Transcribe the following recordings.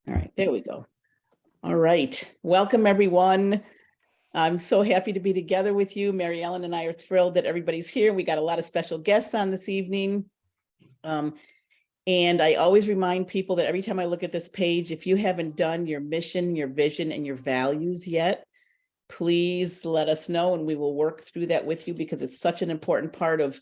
All right, there we go. All right, welcome everyone. I'm so happy to be together with you. Mary Ellen and I are thrilled that everybody's here. We got a lot of special guests on this evening. And I always remind people that every time I look at this page, if you haven't done your mission, your vision, and your values yet, please let us know and we will work through that with you because it's such an important part of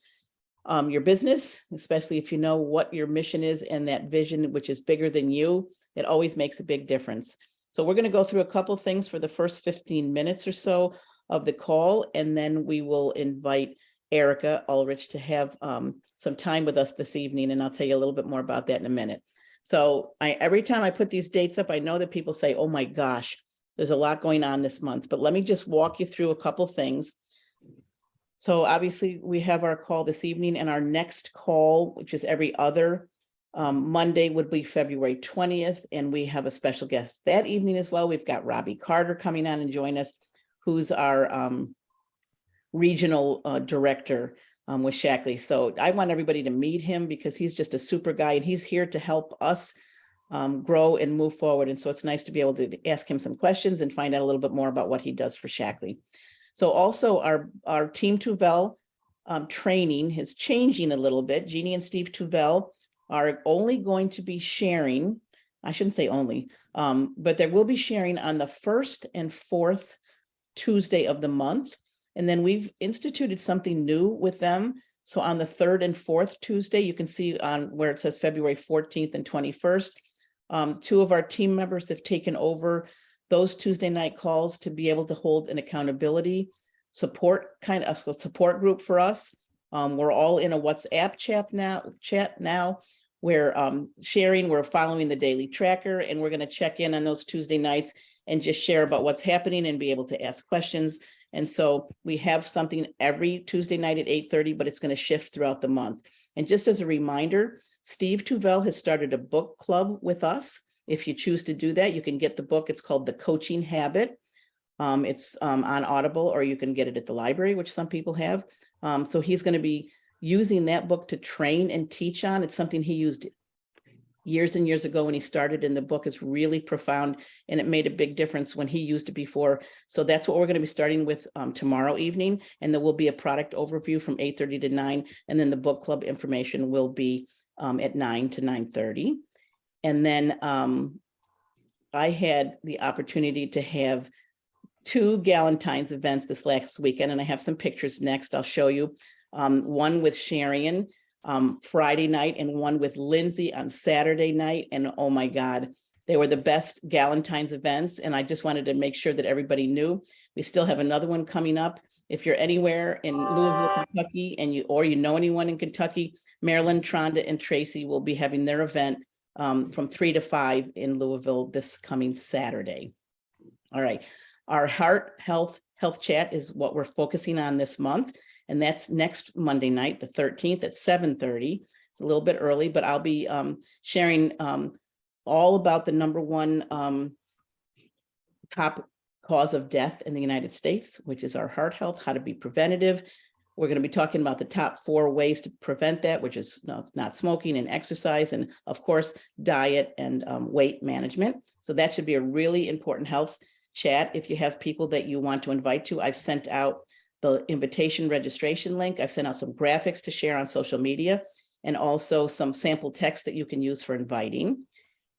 your business, especially if you know what your mission is and that vision, which is bigger than you. It always makes a big difference. So we're going to go through a couple of things for the first 15 minutes or so of the call, and then we will invite Erika, Ulrich, to have some time with us this evening, and I'll tell you a little bit more about that in a minute. So every time I put these dates up, I know that people say, oh my gosh, there's a lot going on this month, but let me just walk you through a couple things. So obviously we have our call this evening, and our next call, which is every other Monday, would be February 20th. And we have a special guest that evening as well. We've got Robbie Carter coming on and join us, who's our regional director with Shackley. So I want everybody to meet him because he's just a super guy and he's here to help us grow and move forward. And so it's nice to be able to ask him some questions and find out a little bit more about what he does for Shackley. So also our Team Tuvel training is changing a little bit. Jeannie and Steve Tuvel are only going to be sharing, I shouldn't say only, but they will be sharing on the first and fourth Tuesday of the month. And then we've instituted something new with them. So on the third and fourth Tuesday, you can see on where it says February 14th and 21st, two of our team members have taken over those Tuesday night calls to be able to hold an accountability support kind of support group for us. We're all in a WhatsApp chat now. We're sharing, we're following the daily tracker, and we're going to check in on those Tuesday nights and just share about what's happening and be able to ask questions. And so we have something every Tuesday night at 8:30, but it's going to shift throughout the month. And just as a reminder, Steve Tuvel has started a book club with us. If you choose to do that, you can get the book. It's called The Coaching Habit. It's on Audible, or you can get it at the library, which some people have. So he's going to be using that book to train and teach on. It's something he used years and years ago when he started, and the book is really profound and it made a big difference when he used it before. So that's what we're going to be starting with tomorrow evening. And there will be a product overview from 8:30 to 9. And then the book club information will be at 9 to 9:30. And then I had the opportunity to have two Galentine's events this last weekend, and I have some pictures next I'll show you. One with Sharian Friday night and one with Lindsay on Saturday night. And oh my God, they were the best Galentine's events. And I just wanted to make sure that everybody knew. We still have another one coming up. If you're anywhere in Louisville, Kentucky, and you know anyone in Kentucky, Marilyn, Tronda, and Tracy will be having their event from 3 to 5 in Louisville this coming Saturday. All right. Our heart health chat is what we're focusing on this month. And that's next Monday night, the 13th at 7:30. It's a little bit early, but I'll be sharing all about the #1 top cause of death in the United States, which is our heart health, how to be preventative. We're going to be talking about the top 4 ways to prevent that, which is not smoking and exercise, and of course, diet and weight management. So that should be a really important health chat. If you have people that you want to invite to, I've sent out the invitation registration link. I've sent out some graphics to share on social media, and also some sample text that you can use for inviting.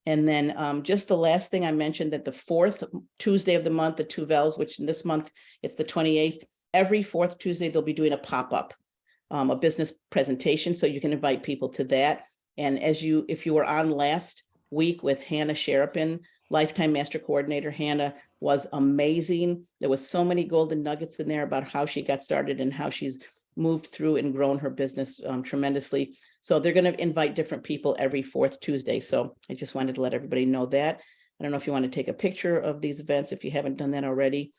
And then just the last thing I mentioned, that the 4th Tuesday of the month, the Tuvels, which in this month, it's the 28th, every 4th Tuesday, they'll be doing a pop-up, a business presentation. So you can invite people to that. And if you were on last week with Hannah Sherapin, Lifetime Master Coordinator, Hannah was amazing. There was so many golden nuggets in there about how she got started and how she's moved through and grown her business tremendously. So they're going to invite different people every 4th Tuesday. So I just wanted to let everybody know that. I don't know if you want to take a picture of these events. If you haven't done that already,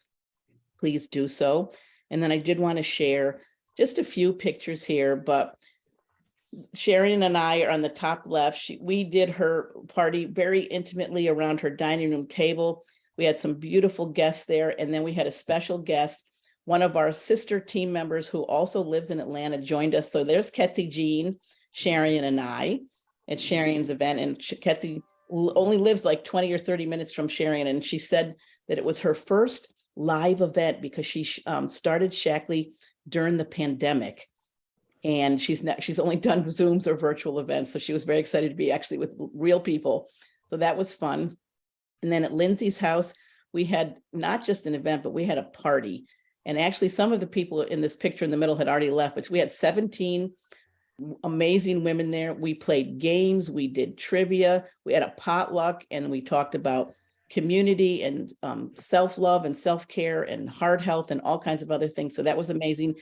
please do so. And then I did want to share just a few pictures here, but Sharon and I are on the top left. We did her party very intimately around her dining room table. We had some beautiful guests there. And then we had a special guest, one of our sister team members who also lives in Atlanta, joined us. So there's Ketsy Jean, Sharon and I at Sharon's event. And Ketsy only lives like 20 or 30 minutes from Sharon. And she said that it was her first live event because she started Shackley during the pandemic. And she's only done Zooms or virtual events. So she was very excited to be actually with real people. So that was fun. And then at Lindsay's house, we had not just an event, but we had a party. And actually some of the people in this picture in the middle had already left, but we had 17 amazing women there. We played games, we did trivia, we had a potluck, and we talked about community and self-love and self-care and heart health and all kinds of other things. So that was amazing.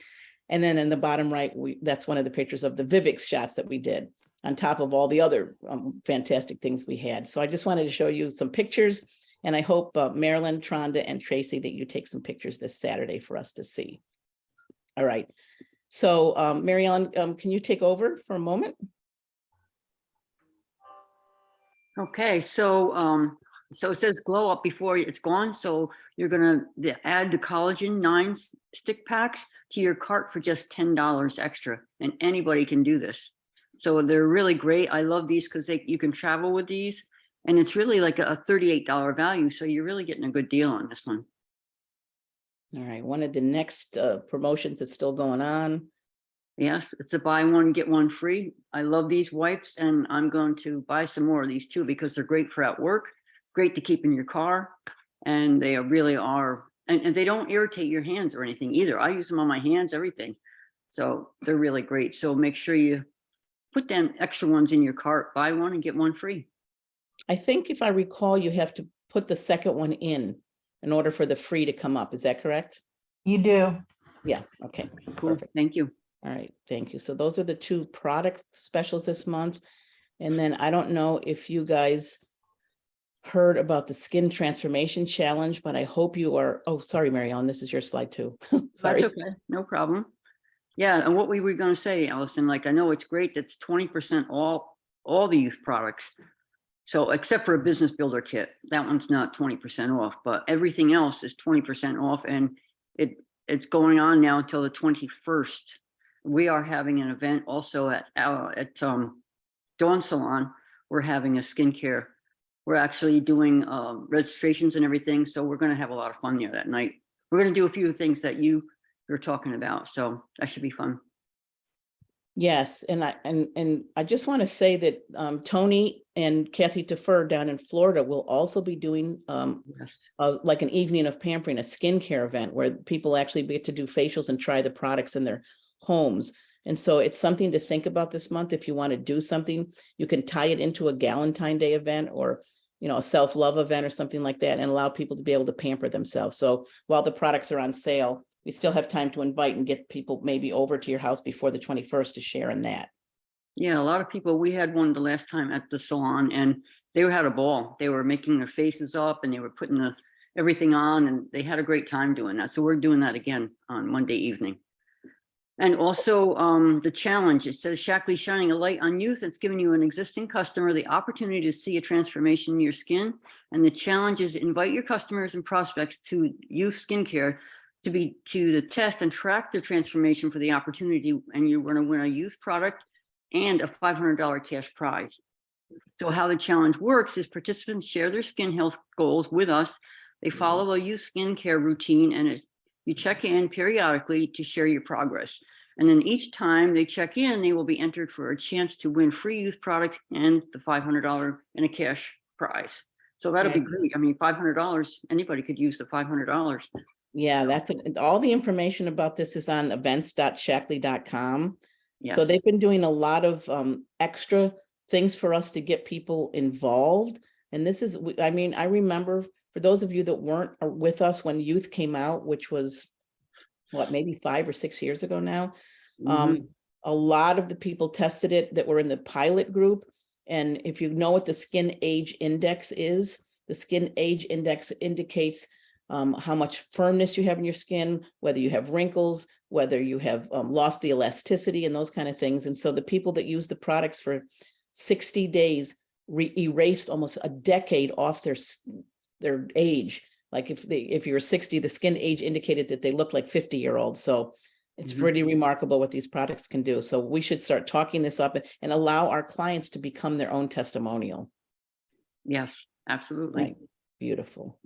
And then in the bottom right, that's one of the pictures of the Vivix shots that we did on top of all the other fantastic things we had. So I just wanted to show you some pictures, and I hope Marilyn, Tronda, and Tracy that you take some pictures this Saturday for us to see. All right. So Mary Ellen, can you take over for a moment? Okay, so so it says glow up before it's gone. So you're gonna add the collagen 9 stick packs to your cart for just $10 extra, and anybody can do this. So they're really great. I love these because you can travel with these, and it's really like a $38 value. So you're really getting a good deal on this one. All right, one of the next promotions that's still going on. Yes, it's a buy one, get one free. I love these wipes, and I'm going to buy some more of these too because they're great for at work, great to keep in your car, and they really are, and they don't irritate your hands or anything either. I use them on my hands, everything. So they're really great. So make sure you put them extra ones in your cart, buy one and get one free. I think if I recall, you have to put the second one in order for the free to come up. Is that correct? You do. Yeah, okay. Cool, Perfect. thank you. All right, thank you. So those are the 2 product specials this month. And then I don't know if you guys heard about the Skin Transformation Challenge, but I hope you are, oh, sorry, Mary Ellen, this is your slide too. Sorry. That's okay, no problem. Yeah, and what we were gonna say, Allison, like I know it's great, that's 20% all the youth products. So except for a business builder kit, that one's not 20% off, but everything else is 20% off, and it's going on now until the 21st. We are having an event also at Dawn Salon. We're having a skincare. We're actually doing registrations and everything. So we're going to have a lot of fun there that night. We're going to do a few things that you're talking about. So that should be fun. Yes, and I just want to say that Tony and Kathy Defer down in Florida will also be doing Yes. like an evening of pampering, a skincare event where people actually get to do facials and try the products in their homes. And so it's something to think about this month. If you want to do something, you can tie it into a Galentine Day event or, you know, a self-love event or something like that, and allow people to be able to pamper themselves. So while the products are on sale, we still have time to invite and get people maybe over to your house before the 21st to share in that. Yeah, a lot of people, we had one the last time at the salon, and they had a ball. They were making their faces up and they were putting everything on, and they had a great time doing that. So we're doing that again on Monday evening. And also the challenge, it says Shackley shining a light on youth. It's giving you an existing customer the opportunity to see a transformation in your skin. And the challenge is invite your customers and prospects to youth skincare to test and track their transformation for the opportunity. And you're going to win a youth product and a $500 cash prize. So how the challenge works is participants share their skin health goals with us. They follow a youth skincare routine, and you check in periodically to share your progress. And then each time they check in, they will be entered for a chance to win free youth products and the $500 in a cash prize. So that'll be great. I mean, $500, anybody could use the $500. Yeah, that's all the information about this is on events.shackley.com. Yes. So they've been doing a lot of extra things for us to get people involved. And this is, I mean, I remember for those of you that weren't with us when youth came out, which was what, maybe 5 or 6 years ago now. A lot of the people tested it that were in the pilot group. And if you know what the skin age index is, the skin age index indicates how much firmness you have in your skin, whether you have wrinkles, whether you have lost the elasticity and those kind of things. And so the people that use the products for 60 days erased almost a decade off their age. Like if you're 60, the skin age indicated that they look like 50-year-olds. So it's pretty remarkable what these products can do. So we should start talking this up and allow our clients to become their own testimonial. Yes, absolutely. Right. Beautiful.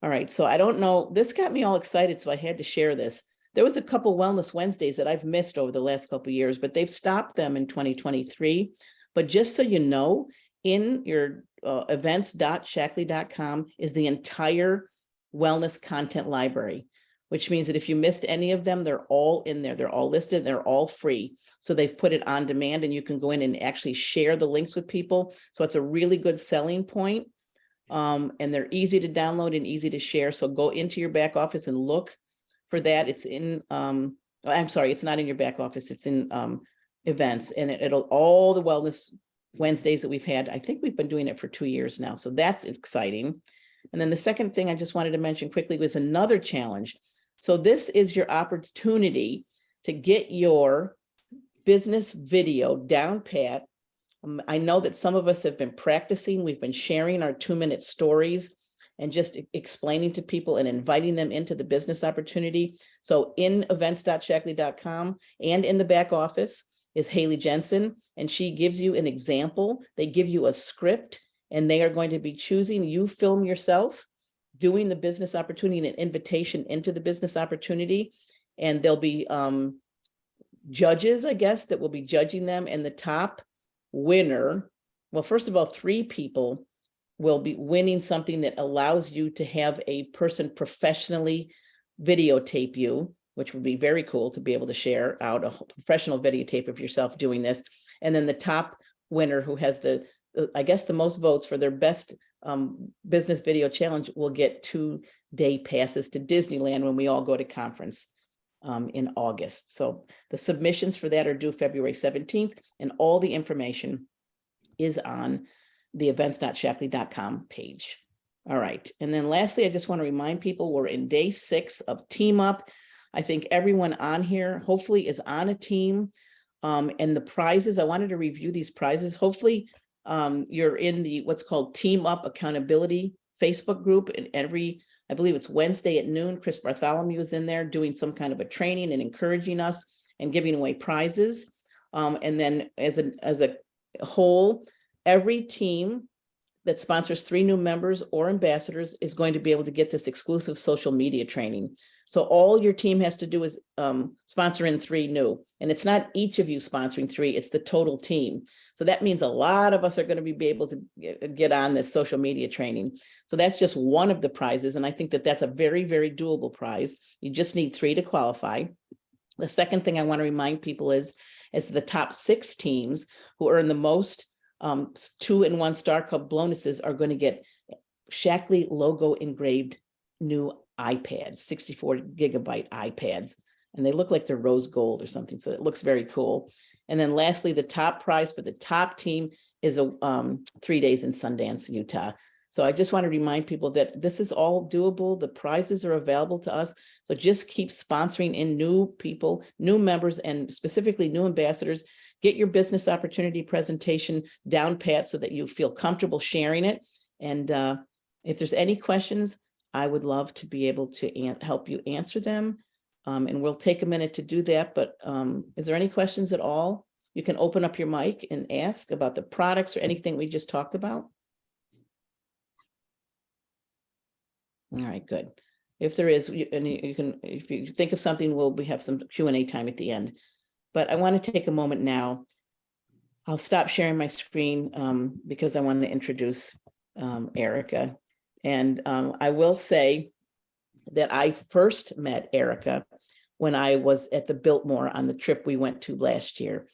All right. So I don't know, this got me all excited, so I had to share this. There was a couple Wellness Wednesdays that I've missed over the last couple of years, but they've stopped them in 2023. But just so you know, in your events.shackley.com is the entire wellness content library, which means that if you missed any of them, they're all in there. They're all listed. They're all free. So they've put it on demand, and you can go in and actually share the links with people. So it's a really good selling point. And they're easy to download and easy to share. So go into your back office and look for that. It's in, I'm sorry, it's not in your back office. It's in events, and it'll all the Wellness Wednesdays that we've had. I think we've been doing it for 2 years now. So that's exciting. And then the second thing I just wanted to mention quickly was another challenge. So this is your opportunity to get your business video down pat. I know that some of us have been practicing. We've been sharing our 2-minute stories and just explaining to people and inviting them into the business opportunity. So in events.shackley.com and in the back office is Haley Jensen, and she gives you an example. They give you a script, and they are going to be choosing, you film yourself doing the business opportunity and an invitation into the business opportunity. And there'll be judges, I guess, that will be judging them, and the top winner, well, first of all, 3 people will be winning something that allows you to have a person professionally videotape you, which would be very cool to be able to share out a professional videotape of yourself doing this. And then the top winner, who has the I guess the most votes for their best business video challenge, will get 2-day passes to Disneyland when we all go to conference in August. So the submissions for that are due February 17th, and all the information is on the events.shackley.com page. All right. And then lastly, I just want to remind people we're in day 6 of Team Up. I think everyone on here hopefully is on a team. And the prizes, I wanted to review these prizes. Hopefully you're in the what's called Team Up Accountability Facebook group, and I believe it's Wednesday at noon. Chris Bartholomew is in there doing some kind of a training and encouraging us and giving away prizes. And then as a whole, every team that sponsors 3 new members or ambassadors is going to be able to get this exclusive social media training. So all your team has to do is sponsor in 3 new, and it's not each of you sponsoring 3, it's the total team. So that means a lot of us are going to be able to get on this social media training. So that's just one of the prizes. And I think that that's a very, very doable prize. You just need 3 to qualify. The second thing I want to remind people is the top 6 teams who earn the most 2-in-1 Star Cup bonuses are going to get Shackley logo engraved new iPads, 64-gigabyte iPads, and they look like they're rose gold or something. So it looks very cool. And then lastly, the top prize for the top team is a 3 days in Sundance, Utah. So I just want to remind people that this is all doable. The prizes are available to us. So just keep sponsoring in new people, new members, and specifically new ambassadors. Get your business opportunity presentation down pat so that you feel comfortable sharing it. And if there's any questions, I would love to be able to help you answer them. And we'll take a minute to do that. But is there any questions at all? You can open up your mic and ask about the products or anything we just talked about. All right, good. If there is, and you can, if you think of something, we have some Q&A time at the end. But I want to take a moment now. I'll stop sharing my screen because I want to introduce Erika. And I will say that I first met Erika when I was at the Biltmore on the trip we went to last year.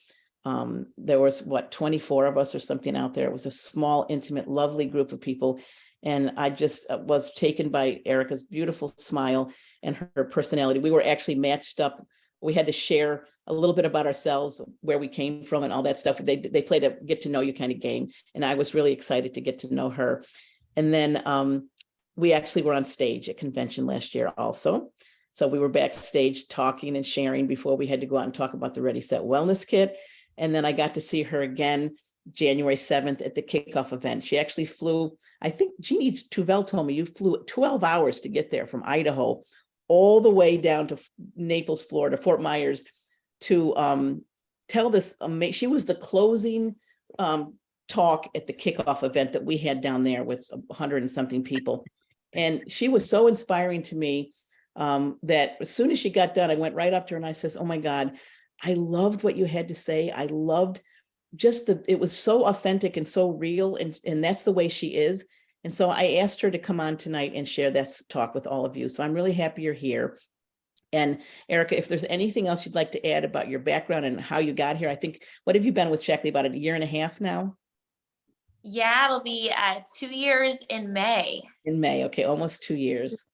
There was 24 of us or something out there. It was a small, intimate, lovely group of people. And I just was taken by Erika's beautiful smile and her personality. We were actually matched up. We had to share a little bit about ourselves, where we came from and all that stuff. They played a get to know you kind of game. And I was really excited to get to know her. And then we actually were on stage at convention last year also. So we were backstage talking and sharing before we had to go out and talk about the Ready, Set, Wellness Kit. And then I got to see her again January 7th at the kickoff event. She actually flew, I think Jeannie Tuvel told me you flew 12 hours to get there from Idaho all the way down to Naples, Florida, Fort Myers, to tell this. She was the closing talk at the kickoff event that we had down there with 100 and something people. And she was so inspiring to me that as soon as she got done, I went right up to her and I says, oh my God, I loved what you had to say. I loved just it was so authentic and so real. And that's the way she is. And so I asked her to come on tonight and share this talk with all of you. So I'm really happy you're here. And Erika, if there's anything else you'd like to add about your background and how you got here, I think, what have you been with Shackley, about a year and a half now? Yeah, it'll be 2 years in May. In May, okay, almost 2 years.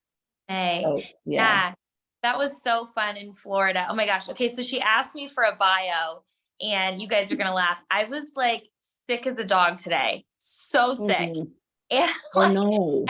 May. So, Yeah, that was so fun in Florida. Oh my gosh. Okay, so she asked me for a bio, and you guys are gonna laugh. I was like sick as a dog today, so sick. Mhm. And Oh like, no.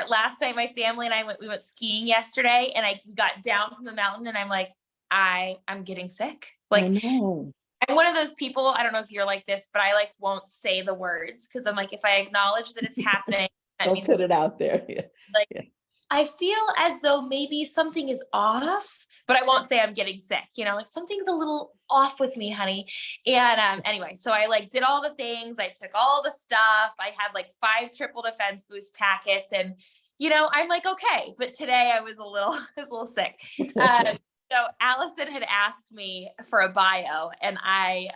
last night, my family and I we went skiing yesterday, and I got down from the mountain, and I'm like, I'm getting sick. Like, Oh no. I'm one of those people, I don't know if you're like this, but I like won't say the words because I'm like, if I acknowledge that it's happening, that Don't means put it's it out there. Yeah. like, Yeah. I feel as though maybe something is off, but I won't say I'm getting sick, like something's a little off with me, honey. And anyway, so I like did all the things, I took all the stuff, I had like 5 triple defense boost packets, and I'm like, okay, but today I was I was a little sick. So Allison had asked me for a bio, and I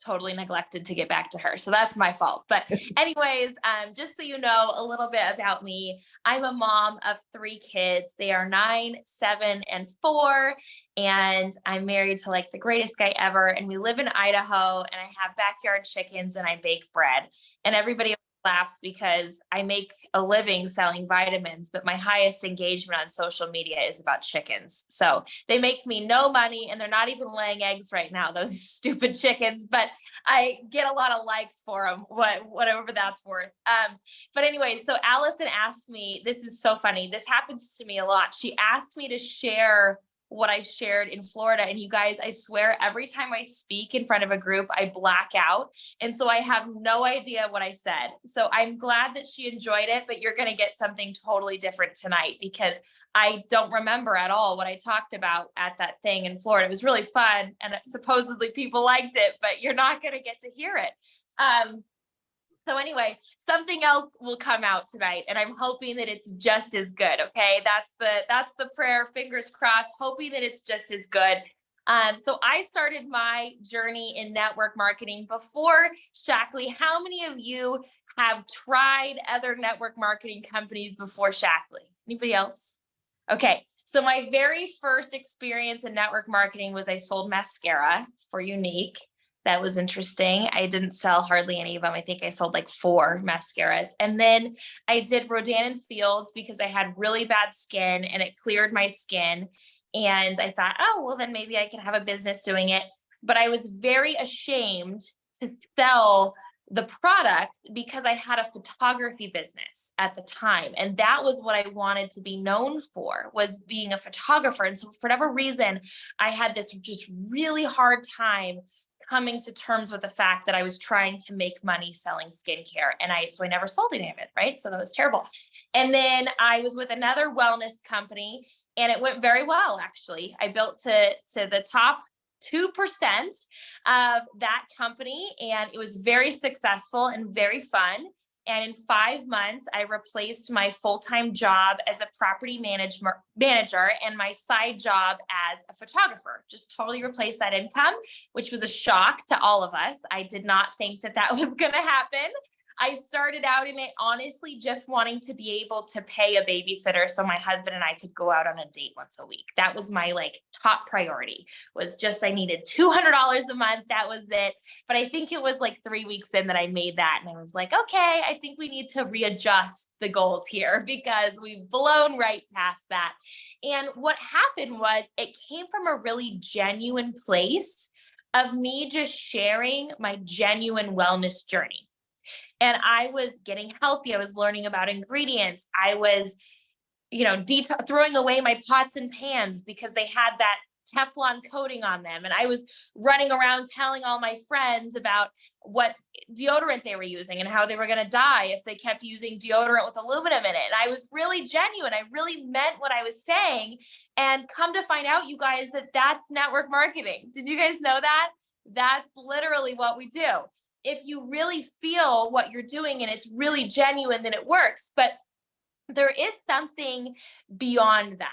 totally neglected to get back to her. So that's my fault. But anyways, just so you know a little bit about me, I'm a mom of 3 kids. They are 9, 7, and 4. And I'm married to like the greatest guy ever. And we live in Idaho, and I have backyard chickens, and I bake bread. And everybody laughs because I make a living selling vitamins, but my highest engagement on social media is about chickens. So they make me no money, and they're not even laying eggs right now, those stupid chickens, but I get a lot of likes for them, whatever that's worth. But anyway, so Allison asked me, this is so funny. This happens to me a lot. She asked me to share what I shared in Florida. And you guys, I swear, every time I speak in front of a group, I black out. And so I have no idea what I said. So I'm glad that she enjoyed it, but you're going to get something totally different tonight, because I don't remember at all what I talked about at that thing in Florida. It was really fun, and supposedly people liked it, but you're not going to get to hear it. So anyway, something else will come out tonight, and I'm hoping that it's just as good. Okay. That's the prayer, fingers crossed, hoping that it's just as good. So I started my journey in network marketing before Shackley. How many of you have tried other network marketing companies before Shackley? Anybody else? Okay. So my very first experience in network marketing was I sold mascara for Unique. That was interesting. I didn't sell hardly any of them. I think I sold like 4 mascaras. And then I did Rodan and Fields because I had really bad skin, and it cleared my skin. And I thought, oh, well, then maybe I can have a business doing it. But I was very ashamed to sell the product because I had a photography business at the time. And that was what I wanted to be known for, was being a photographer. And so for whatever reason, I had this just really hard time coming to terms with the fact that I was trying to make money selling skincare. So I never sold any of it. Right. So that was terrible. And then I was with another wellness company, and it went very well. Actually, I built to the top 2% of that company, and it was very successful and very fun. And in 5 months, I replaced my full-time job as a property manager and my side job as a photographer. Just totally replaced that income, which was a shock to all of us. I did not think that was going to happen. I started out in it honestly just wanting to be able to pay a babysitter so my husband and I could go out on a date once a week. That was my top priority, was just I needed $200 a month. That was it. But I think it was 3 weeks in that I made that, and I was like, okay, I think we need to readjust the goals here because we've blown right past that. And what happened was it came from a really genuine place of me just sharing my genuine wellness journey. And I was getting healthy. I was learning about ingredients. I was, throwing away my pots and pans because they had that Teflon coating on them. And I was running around telling all my friends about what deodorant they were using and how they were going to die if they kept using deodorant with aluminum in it. And I was really genuine. I really meant what I was saying. And come to find out, you guys, that's network marketing. Did you guys know that? That's literally what we do. if you really feel what you're doing and it's really genuine, then it works. But there is something beyond that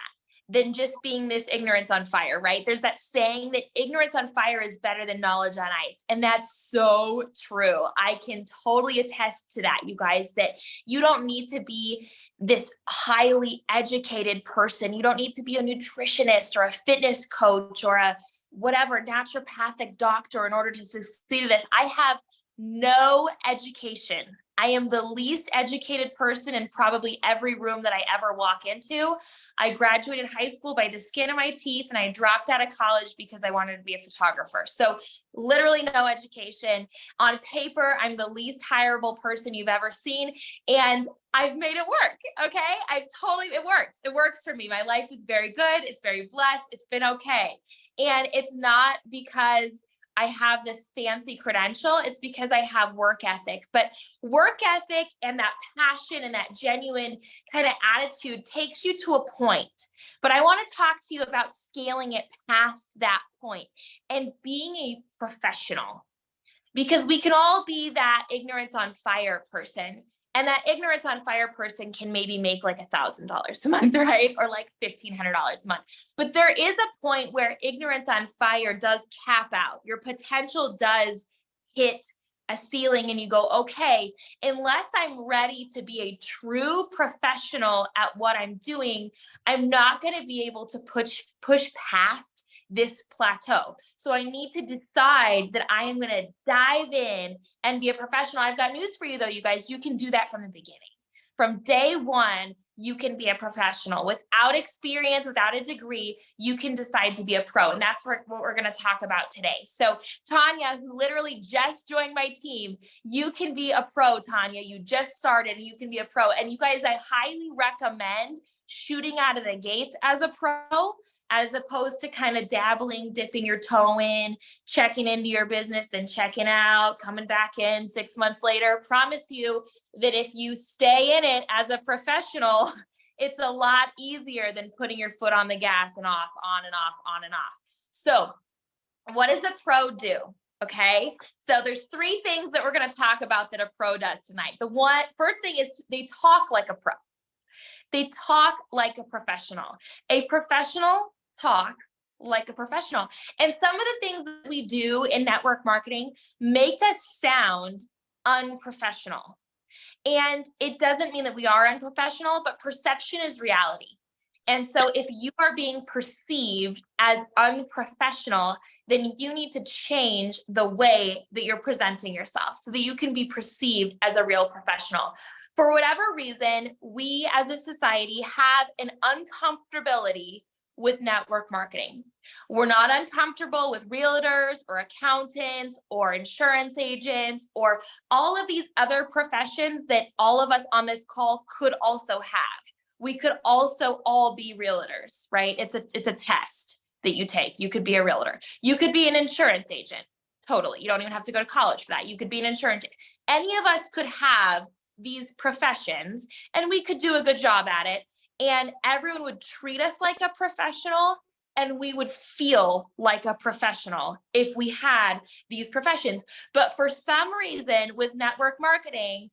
than just being this ignorance on fire, right? There's that saying that ignorance on fire is better than knowledge on ice. And that's so true. I can totally attest to that, you guys, that you don't need to be this highly educated person. You don't need to be a nutritionist or a fitness coach or a whatever naturopathic doctor in order to succeed at this. I have no education. I am the least educated person in probably every room that I ever walk into. I graduated high school by the skin of my teeth, and I dropped out of college because I wanted to be a photographer. So literally no education. On paper, I'm the least hireable person you've ever seen, and I've made it work. Okay. It works. It works for me. My life is very good. It's very blessed. It's been okay. And it's not because I have this fancy credential. It's because I have work ethic. But work ethic and that passion and that genuine kind of attitude takes you to a point. But I want to talk to you about scaling it past that point and being a professional, because we can all be that ignorance on fire person. And that ignorance on fire person can maybe make like $1,000 a month, right? Or like $1,500 a month. But there is a point where ignorance on fire does cap out. Your potential does hit a ceiling and you go, okay, unless I'm ready to be a true professional at what I'm doing, I'm not going to be able to push past this plateau. So I need to decide that I am going to dive in and be a professional. I've got news for you though, you guys. You can do that from the beginning. From day one, you can be a professional without experience, without a degree. You can decide to be a pro. And that's what we're going to talk about today. So Tanya, who literally just joined my team, you can be a pro, Tanya. You just started and you can be a pro. And you guys, I highly recommend shooting out of the gates as a pro, as opposed to kind of dabbling, dipping your toe in, checking into your business, then checking out, coming back in 6 months later. Promise you that if you stay in it as a professional, it's a lot easier than putting your foot on the gas and off, on and off, on and off. So what does a pro do? Okay. So there's 3 things that we're going to talk about that a pro does tonight. First thing is they talk like a pro. They talk like a professional. A professional talk like a professional. And some of the things that we do in network marketing make us sound unprofessional. And it doesn't mean that we are unprofessional, but perception is reality. And so if you are being perceived as unprofessional, then you need to change the way that you're presenting yourself so that you can be perceived as a real professional. For whatever reason, we as a society have an uncomfortability with network marketing. We're not uncomfortable with realtors or accountants or insurance agents or all of these other professions that all of us on this call could also have. We could also all be realtors, right? It's a test that you take. You could be a realtor. You could be an insurance agent. Totally. You don't even have to go to college for that. You could be an insurance agent. Any of us could have these professions and we could do a good job at it. And everyone would treat us like a professional and we would feel like a professional if we had these professions. But for some reason with network marketing,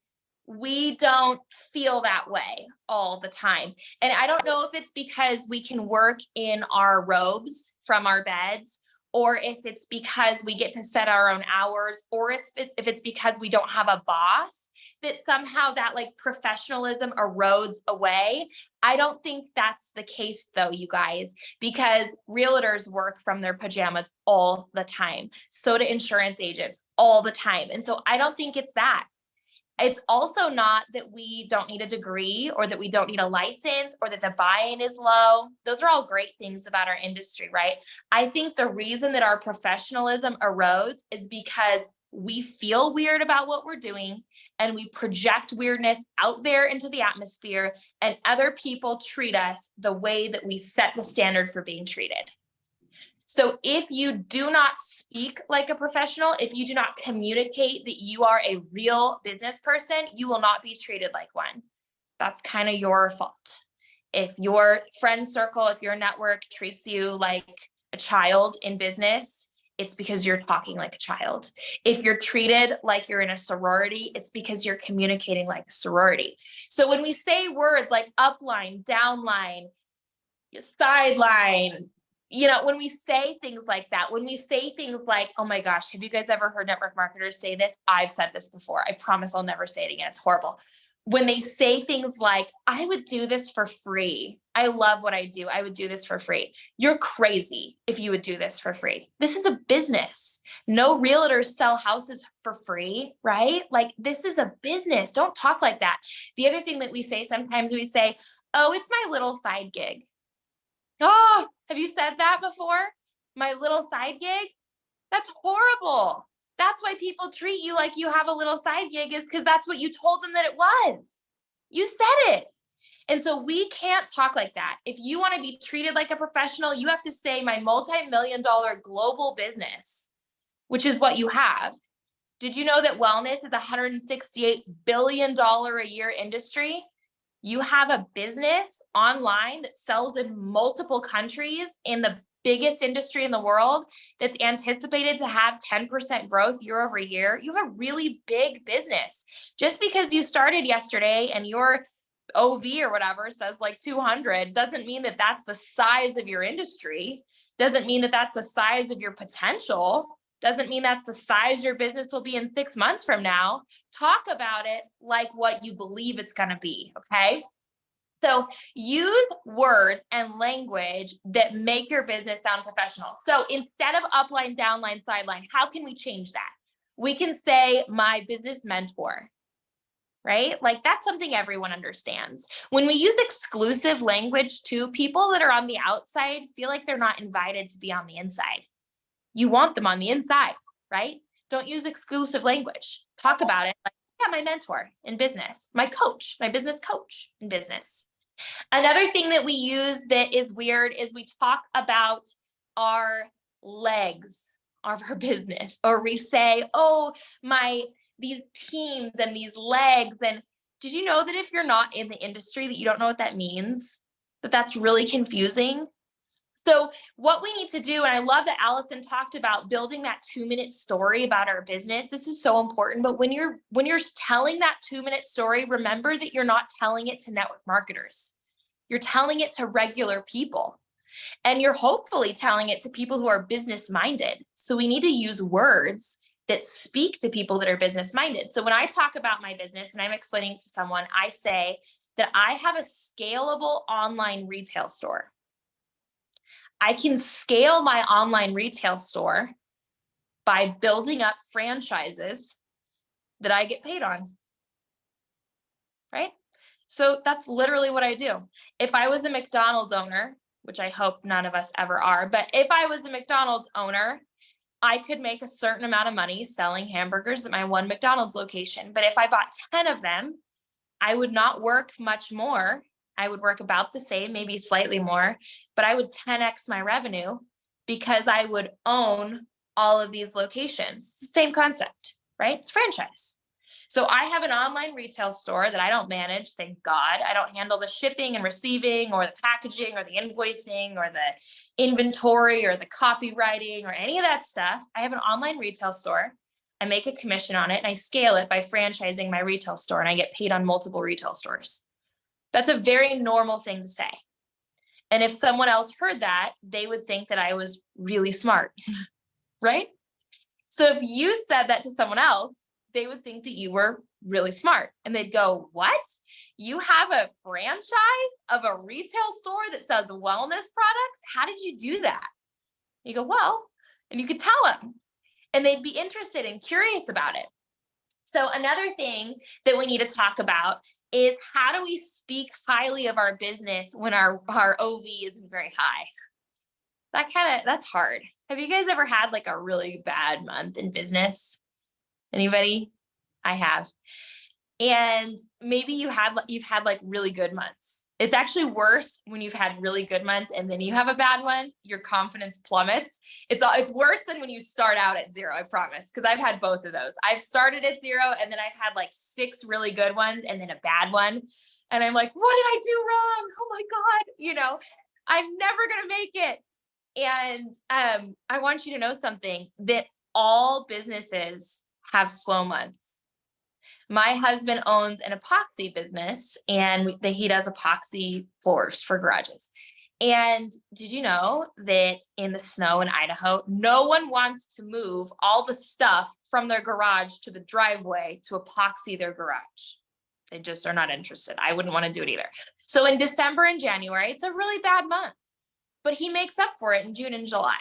we don't feel that way all the time. And I don't know if it's because we can work in our robes from our beds, or if it's because we get to set our own hours, or if it's because we don't have a boss, that somehow that like professionalism erodes away. I don't think that's the case though, you guys, because realtors work from their pajamas all the time. So do insurance agents all the time. And so I don't think it's that. It's also not that we don't need a degree or that we don't need a license or that the buy-in is low. Those are all great things about our industry, right? I think the reason that our professionalism erodes is because we feel weird about what we're doing and we project weirdness out there into the atmosphere, and other people treat us the way that we set the standard for being treated. So if you do not speak like a professional, if you do not communicate that you are a real business person, you will not be treated like one. That's kind of your fault. If your friend circle, if your network treats you like a child in business it's because you're talking like a child. If you're treated like you're in a sorority, it's because you're communicating like a sorority. So when we say words like upline, downline, sideline, when we say things like that, when we say things like, oh my gosh, have you guys ever heard network marketers say this? I've said this before. I promise I'll never say it again. It's horrible. When they say things like, I would do this for free. I love what I do. I would do this for free. You're crazy if you would do this for free. This is a business. No realtors sell houses for free, right? Like, this is a business. Don't talk like that. The other thing that we say sometimes, we say, oh, it's my little side gig. Oh, have you said that before? My little side gig? That's horrible. That's why people treat you like you have a little side gig, is because that's what you told them that it was. You said it. And so we can't talk like that. If you want to be treated like a professional, you have to say my multi-million-dollar global business, which is what you have. Did you know that wellness is a $168 billion a year industry? You have a business online that sells in multiple countries in the biggest industry in the world that's anticipated to have 10% growth year over year. You have a really big business. Just because you started yesterday and your OV or whatever says like 200 doesn't mean that that's the size of your industry. Doesn't mean that that's the size of your potential. Doesn't mean that's the size your business will be in 6 months from now. Talk about it like what you believe it's going to be. Okay. So use words and language that make your business sound professional. So instead of upline, downline, sideline, how can we change that? We can say my business mentor, right? Like, that's something everyone understands. When we use exclusive language too, people that are on the outside feel like they're not invited to be on the inside. You want them on the inside, right? Don't use exclusive language. Talk about it like, yeah, my mentor in business, my coach, my business coach in business. Another thing that we use that is weird is we talk about our legs of our business, or we say, oh, these teams and these legs. And did you know that if you're not in the industry, that you don't know what that means? That's really confusing. So what we need to do, and I love that Allison talked about building that 2-minute story about our business. This is so important. But when you're telling that 2-minute story, remember that you're not telling it to network marketers. You're telling it to regular people. And you're hopefully telling it to people who are business minded. So we need to use words that speak to people that are business minded. So when I talk about my business and I'm explaining it to someone, I say that I have a scalable online retail store. I can scale my online retail store by building up franchises that I get paid on, right? So that's literally what I do. If I was a McDonald's owner, which I hope none of us ever are, but if I was a McDonald's owner, I could make a certain amount of money selling hamburgers at my one McDonald's location. But if I bought 10 of them, I would not work much more. I would work about the same, maybe slightly more, but I would 10x my revenue because I would own all of these locations. It's the same concept, right? It's franchise. So I have an online retail store that I don't manage, thank God. I don't handle the shipping and receiving or the packaging or the invoicing or the inventory or the copywriting or any of that stuff. I have an online retail store. I make a commission on it and I scale it by franchising my retail store, and I get paid on multiple retail stores. That's a very normal thing to say. And if someone else heard that, they would think that I was really smart, right? So if you said that to someone else, they would think that you were really smart. And they'd go, what? You have a franchise of a retail store that sells wellness products? How did you do that? You go, well, and you could tell them. And they'd be interested and curious about it. So another thing that we need to talk about is, how do we speak highly of our business when our OV isn't very high? That's hard. Have you guys ever had like a really bad month in business? Anybody? I have. And maybe you've had like really good months. It's actually worse when you've had really good months and then you have a bad one, your confidence plummets. It's worse than when you start out at 0, I promise. Because I've had both of those. I've started at 0 and then I've had like 6 really good ones and then a bad one. And I'm like, what did I do wrong? Oh my God. I'm never going to make it. And I want you to know something, that all businesses have slow months. My husband owns an epoxy business, and he does epoxy floors for garages. And did you know that in the snow in Idaho, no one wants to move all the stuff from their garage to the driveway to epoxy their garage? They just are not interested. I wouldn't want to do it either. So in December and January, it's a really bad month, but he makes up for it in June and July.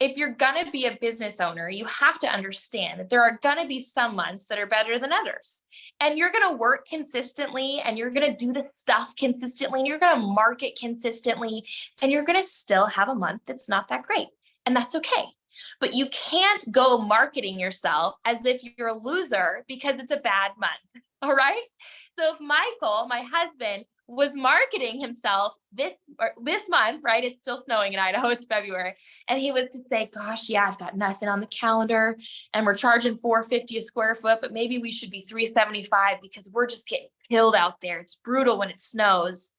If you're going to be a business owner, you have to understand that there are going to be some months that are better than others. And you're going to work consistently, and you're going to do the stuff consistently, and you're going to market consistently, and you're going to still have a month that's not that great. And that's okay. But you can't go marketing yourself as if you're a loser because it's a bad month. All right. So if Michael, my husband, was marketing himself this month, right? It's still snowing in Idaho. It's February. And he was to say, gosh, yeah, I've got nothing on the calendar, and we're charging $450 a square foot, but maybe we should be $375 because we're just getting killed out there. It's brutal when it snows.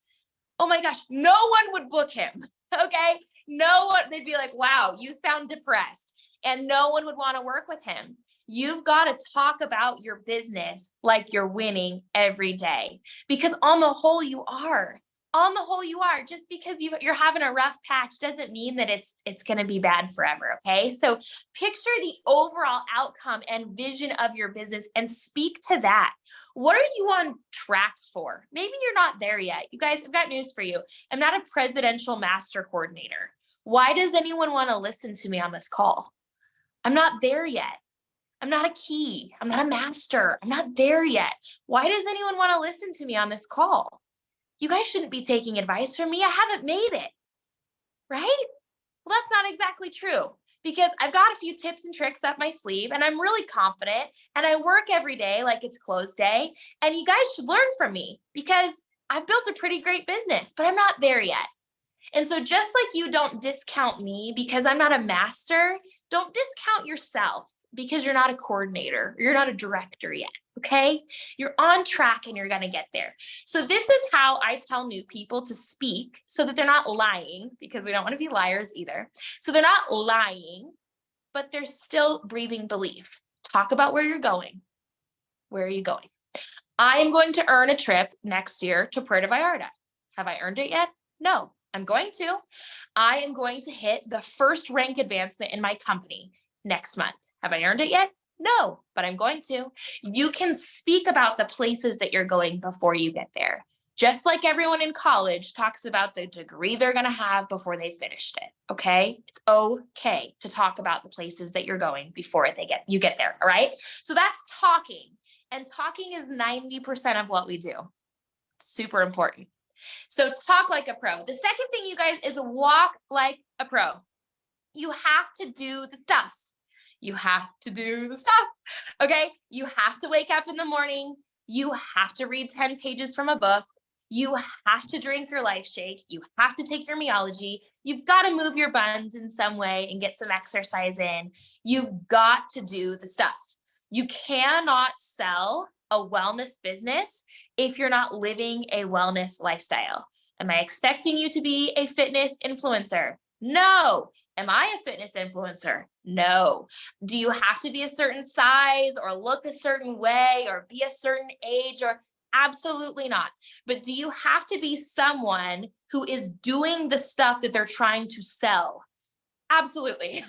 Oh my gosh, no one would book him. Okay. No one, they'd be like, wow, you sound depressed. And no one would want to work with him. You've got to talk about your business like you're winning every day, because on the whole, you are. On the whole, you are. Just because you're having a rough patch doesn't mean that it's going to be bad forever. Okay. So picture the overall outcome and vision of your business and speak to that. What are you on track for? Maybe you're not there yet. You guys, I've got news for you. I'm not a presidential master coordinator. Why does anyone want to listen to me on this call? I'm not there yet. I'm not a key. I'm not a master. I'm not there yet. Why does anyone want to listen to me on this call? You guys shouldn't be taking advice from me. I haven't made it, right? Well, that's not exactly true, because I've got a few tips and tricks up my sleeve, and I'm really confident, and I work every day like it's close day. And you guys should learn from me, because I've built a pretty great business, but I'm not there yet. And so just like you don't discount me because I'm not a master, don't discount yourself because you're not a coordinator, you're not a director yet. Okay. You're on track and you're going to get there. So this is how I tell new people to speak so that they're not lying, because we don't want to be liars either. So they're not lying, but they're still breathing belief. Talk about where you're going. Where are you going? I am going to earn a trip next year to Puerto Vallarta. Have I earned it yet? No. I'm going to. I am going to hit the first rank advancement in my company next month. Have I earned it yet? No, but I'm going to. You can speak about the places that you're going before you get there. Just like everyone in college talks about the degree they're going to have before they finished it. Okay. It's okay to talk about the places that you're going before you get there. All right. So that's talking, and talking is 90% of what we do. Super important. So talk like a pro. The second thing, you guys, is walk like a pro. You have to do the stuff. You have to do the stuff. Okay. You have to wake up in the morning. You have to read 10 pages from a book. You have to drink your life shake. You have to take your meology. You've got to move your buns in some way and get some exercise in. You've got to do the stuff. You cannot sell a wellness business if you're not living a wellness lifestyle. Am I expecting you to be a fitness influencer? No. Am I a fitness influencer? No. Do you have to be a certain size or look a certain way or be a certain age? Or absolutely not. But do you have to be someone who is doing the stuff that they're trying to sell? Absolutely.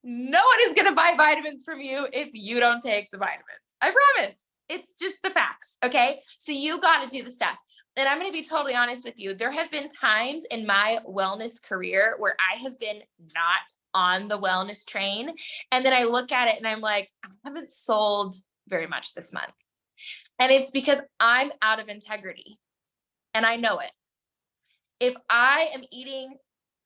No one is going to buy vitamins from you if you don't take the vitamins. I promise. It's just the facts. Okay. So you got to do the stuff. And I'm going to be totally honest with you. There have been times in my wellness career where I have been not on the wellness train. And then I look at it and I'm like, I haven't sold very much this month. And it's because I'm out of integrity. And I know it. If I am eating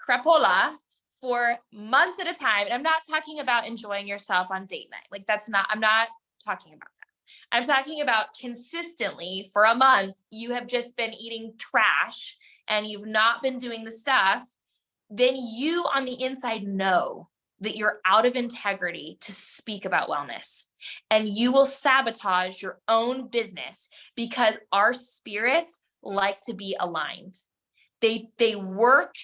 crapola for months at a time, and I'm not talking about enjoying yourself on date night. Like I'm not talking about that. I'm talking about consistently for a month, you have just been eating trash and you've not been doing the stuff. Then you on the inside know that you're out of integrity to speak about wellness, and you will sabotage your own business because our spirits like to be aligned. They work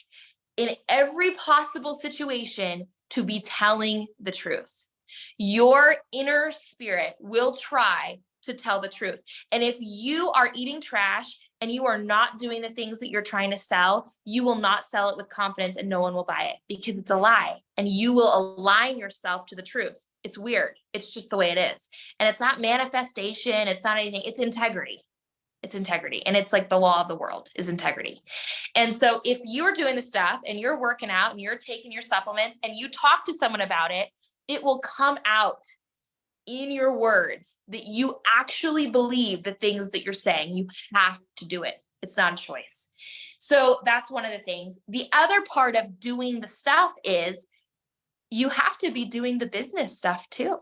in every possible situation to be telling the truth. Your inner spirit will try to tell the truth. And if you are eating trash and you are not doing the things that you're trying to sell, you will not sell it with confidence and no one will buy it because it's a lie. And you will align yourself to the truth. It's weird. It's just the way it is. And it's not manifestation. It's not anything. It's integrity. It's integrity. And it's like the law of the world is integrity. And so if you're doing the stuff and you're working out and you're taking your supplements and you talk to someone about it, it will come out in your words that you actually believe the things that you're saying. You have to do it. It's not a choice. So that's one of the things. The other part of doing the stuff is you have to be doing the business stuff too.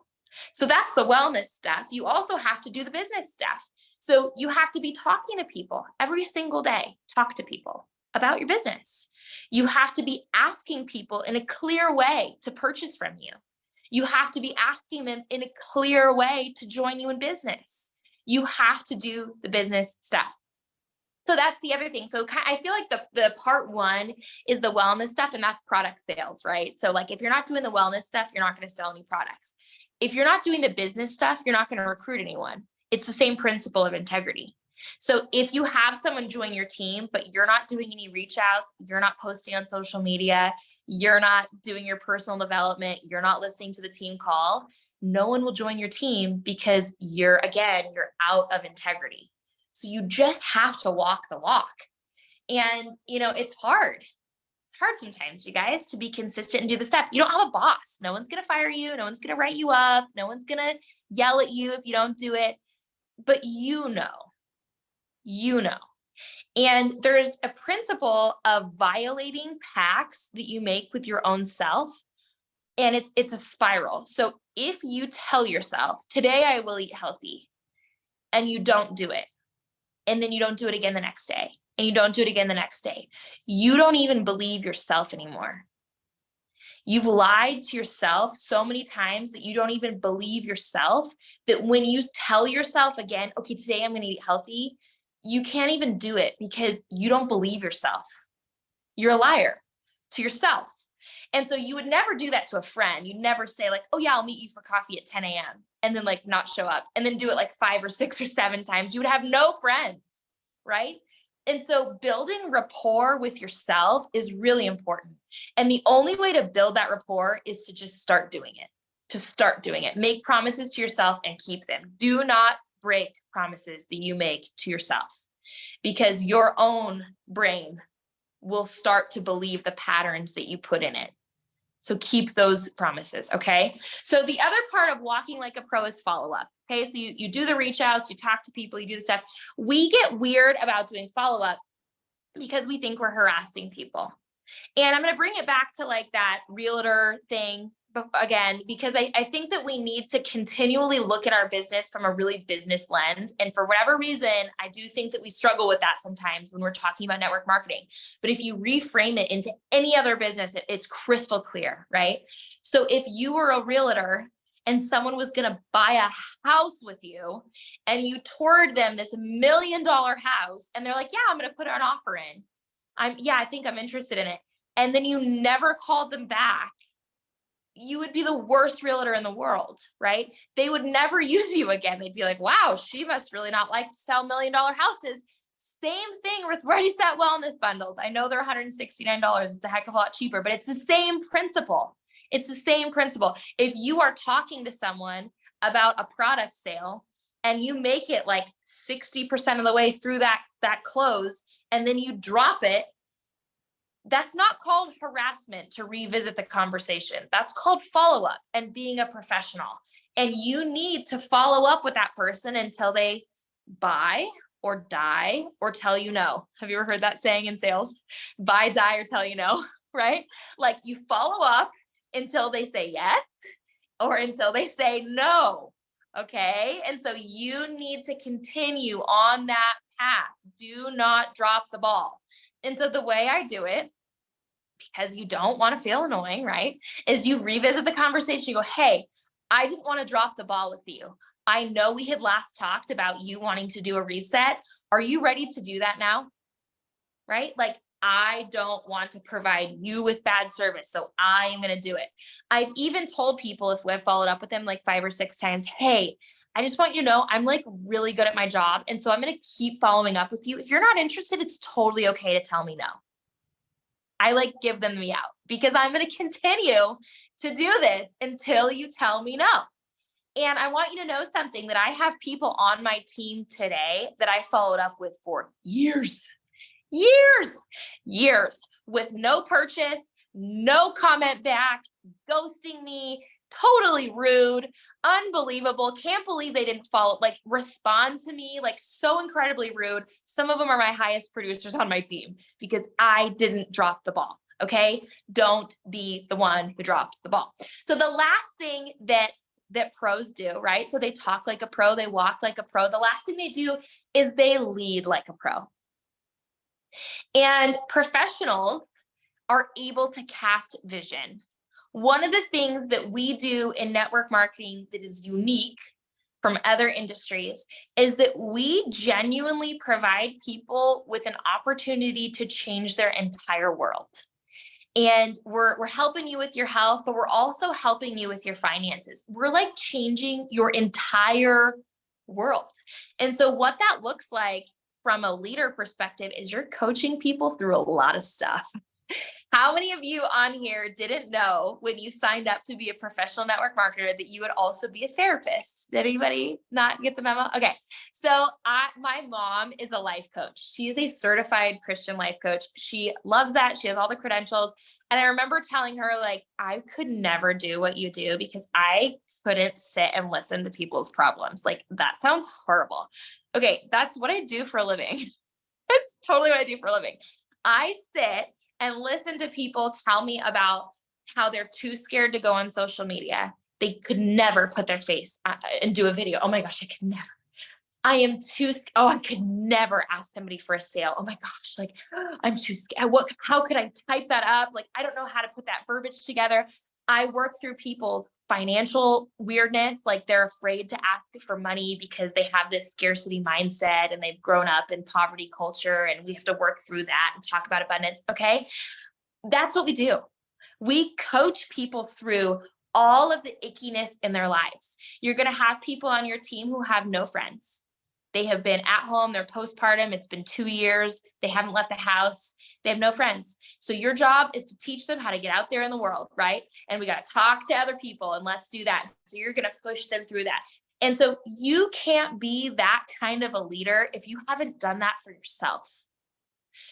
So that's the wellness stuff. You also have to do the business stuff. So you have to be talking to people every single day. Talk to people about your business. You have to be asking people in a clear way to purchase from you. You have to be asking them in a clear way to join you in business. You have to do the business stuff. So that's the other thing. So I feel like the part one is the wellness stuff, and that's product sales, right? So like if you're not doing the wellness stuff, you're not going to sell any products. If you're not doing the business stuff, you're not going to recruit anyone. It's the same principle of integrity. So if you have someone join your team, but you're not doing any reach outs, you're not posting on social media, you're not doing your personal development, you're not listening to the team call, no one will join your team because you're out of integrity. So you just have to walk the walk. And, it's hard. It's hard sometimes, you guys, to be consistent and do the stuff. You don't have a boss. No one's going to fire you. No one's going to write you up. No one's going to yell at you if you don't do it. But you know. And there's a principle of violating pacts that you make with your own self. And it's a spiral. So if you tell yourself, today I will eat healthy, and you don't do it, and then you don't do it again the next day, and you don't do it again the next day, you don't even believe yourself anymore. You've lied to yourself so many times that you don't even believe yourself, that when you tell yourself again, okay, today I'm going to eat healthy, you can't even do it because you don't believe yourself. You're a liar to yourself. And so you would never do that to a friend. You'd never say like, oh yeah, I'll meet you for coffee at 10 a.m. and then like not show up and then do it like 5 or 6 or 7 times. You would have no friends, right? And so building rapport with yourself is really important. And the only way to build that rapport is to just start doing it. Make promises to yourself and keep them. Do not break promises that you make to yourself, because your own brain will start to believe the patterns that you put in it. So keep those promises. Okay. So the other part of walking like a pro is follow up. Okay. So you do the reach outs, you talk to people, you do the stuff. We get weird about doing follow up because we think we're harassing people. And I'm going to bring it back to like that realtor thing again, because I think that we need to continually look at our business from a really business lens. And for whatever reason, I do think that we struggle with that sometimes when we're talking about network marketing. But if you reframe it into any other business, it's crystal clear, right? So if you were a realtor and someone was going to buy a house with you and you toured them this $1 million house and they're like, yeah, I'm going to put an offer in. I think I'm interested in it. And then you never called them back. You would be the worst realtor in the world, right? They would never use you again. They'd be like, wow, she must really not like to sell $1 million houses. Same thing with Ready Set Wellness bundles. I know they're $169. It's a heck of a lot cheaper, but it's the same principle. It's the same principle. If you are talking to someone about a product sale and you make it like 60% of the way through that close, and then you drop it, that's not called harassment to revisit the conversation. That's called follow-up and being a professional. And you need to follow up with that person until they buy or die or tell you no. Have you ever heard that saying in sales? Buy, die, or tell you no, right? Like you follow up until they say yes or until they say no. Okay. And so you need to continue on that path. Do not drop the ball. And so the way I do it, because you don't want to feel annoying, right, is you revisit the conversation. You go, hey, I didn't want to drop the ball with you. I know we had last talked about you wanting to do a reset. Are you ready to do that now? Right? Like I don't want to provide you with bad service, so I am going to do it. I've even told people, if we've followed up with them like 5 or 6 times, hey, I just want you to know I'm like really good at my job. And so I'm going to keep following up with you. If you're not interested, it's totally okay to tell me no. I like give them the out because I'm going to continue to do this until you tell me no. And I want you to know something, that I have people on my team today that I followed up with for years, with no purchase, no comment back, ghosting me, totally rude, unbelievable. Can't believe they didn't follow, like respond to me, like so incredibly rude. Some of them are my highest producers on my team because I didn't drop the ball. Okay. Don't be the one who drops the ball. So the last thing that pros do, right? So they talk like a pro, they walk like a pro. The last thing they do is they lead like a pro. And professionals are able to cast vision. One of the things that we do in network marketing that is unique from other industries is that we genuinely provide people with an opportunity to change their entire world. And we're helping you with your health, but we're also helping you with your finances. We're like changing your entire world. And so what that looks like from a leader perspective is you're coaching people through a lot of stuff. How many of you on here didn't know when you signed up to be a professional network marketer that you would also be a therapist? Did anybody not get the memo? Okay. So my mom is a life coach. She is a certified Christian life coach. She loves that. She has all the credentials. And I remember telling her, like, I could never do what you do because I couldn't sit and listen to people's problems. Like, that sounds horrible. Okay. That's what I do for a living. That's totally what I do for a living. I sit and listen to people tell me about how they're too scared to go on social media. They could never put their face and do a video. Oh my gosh, I could never. I could never ask somebody for a sale. Oh my gosh, like I'm too scared. How could I type that up? Like, I don't know how to put that verbiage together. I work through people's financial weirdness. Like, they're afraid to ask for money because they have this scarcity mindset and they've grown up in poverty culture, and we have to work through that and talk about abundance. Okay. That's what we do. We coach people through all of the ickiness in their lives. You're going to have people on your team who have no friends. They have been at home, they're postpartum, it's been 2 years, they haven't left the house, they have no friends. So your job is to teach them how to get out there in the world, right? And we got to talk to other people, and let's do that. So you're going to push them through that. And so you can't be that kind of a leader if you haven't done that for yourself.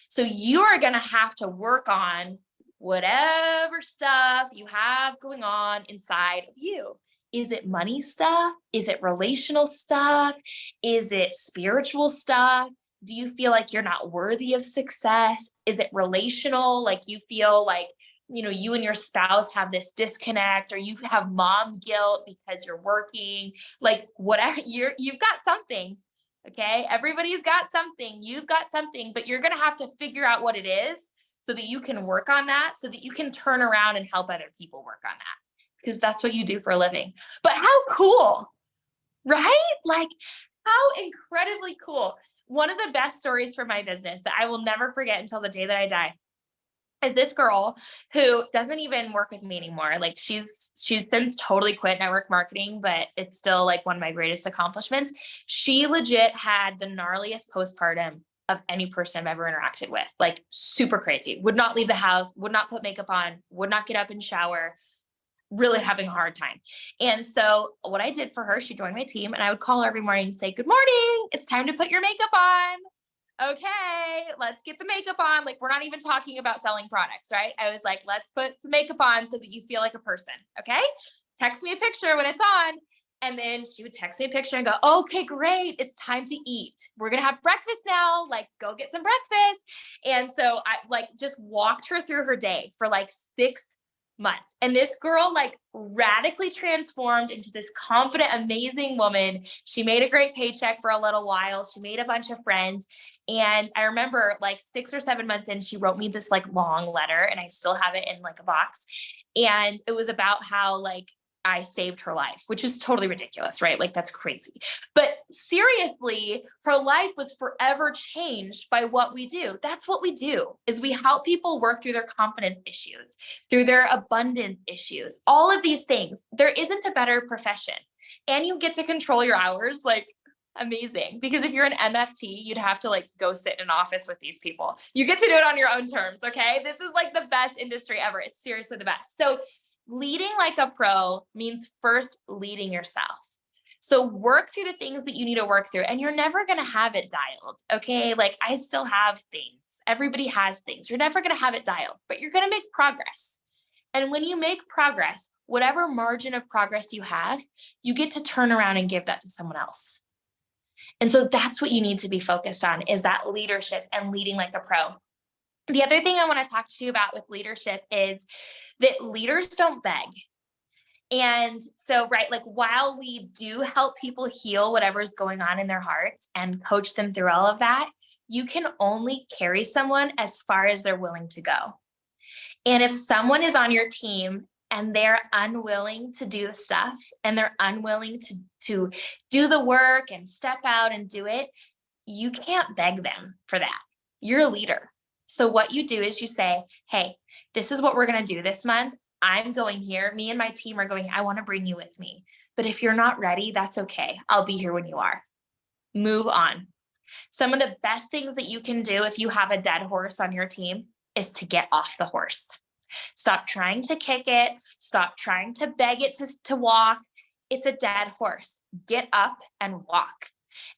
So you are going to have to work on whatever stuff you have going on inside of you. Is it money stuff? Is it relational stuff? Is it spiritual stuff? Do you feel like you're not worthy of success? Is it relational? Like you feel like, you and your spouse have this disconnect, or you have mom guilt because you're working, like whatever, you've got something. Okay. Everybody's got something. You've got something, but you're going to have to figure out what it is so that you can work on that, so that you can turn around and help other people work on that. Because that's what you do for a living. But how cool, right? Like, how incredibly cool. One of the best stories for my business that I will never forget until the day that I die is this girl who doesn't even work with me anymore. Like, she's since totally quit network marketing, but it's still like one of my greatest accomplishments. She legit had the gnarliest postpartum of any person I've ever interacted with. Like, super crazy. Would not leave the house, would not put makeup on, would not get up and shower, really having a hard time. And so what I did for her, she joined my team, and I would call her every morning and say, good morning, it's time to put your makeup on. Okay, let's get the makeup on. Like, we're not even talking about selling products, right? I was like, let's put some makeup on so that you feel like a person. Okay. Text me a picture when it's on. And then she would text me a picture and go, okay, great. It's time to eat. We're going to have breakfast now. Like, go get some breakfast. And so I just walked her through her day for 6 months. And this girl radically transformed into this confident, amazing woman. She made a great paycheck for a little while. She made a bunch of friends. And I remember 6 or 7 months in, she wrote me this long letter, and I still have it in a box. And it was about how I saved her life, which is totally ridiculous, right? Like that's crazy. But seriously, her life was forever changed by what we do. That's what we do, is we help people work through their confidence issues, through their abundance issues, all of these things. There isn't a better profession. And you get to control your hours, like amazing. Because if you're an MFT, you'd have to like go sit in an office with these people. You get to do it on your own terms, okay? This is like the best industry ever. It's seriously the best. So leading like a pro means first leading yourself. So work through the things that you need to work through, and you're never going to have it dialed. Okay. Like I still have things. Everybody has things. You're never going to have it dialed, but you're going to make progress. And when you make progress, whatever margin of progress you have, you get to turn around and give that to someone else. And so that's what you need to be focused on, is that leadership and leading like a pro. The other thing I want to talk to you about with leadership is that leaders don't beg. And so, right, like while we do help people heal whatever's going on in their hearts and coach them through all of that, you can only carry someone as far as they're willing to go. And if someone is on your team and they're unwilling to do the stuff, and they're unwilling to do the work and step out and do it, you can't beg them for that. You're a leader. So what you do is you say, hey, this is what we're going to do this month. I'm going here. Me and my team are going. I want to bring you with me. But if you're not ready, that's okay. I'll be here when you are. Move on. Some of the best things that you can do if you have a dead horse on your team is to get off the horse. Stop trying to kick it. Stop trying to beg it to walk. It's a dead horse. Get up and walk.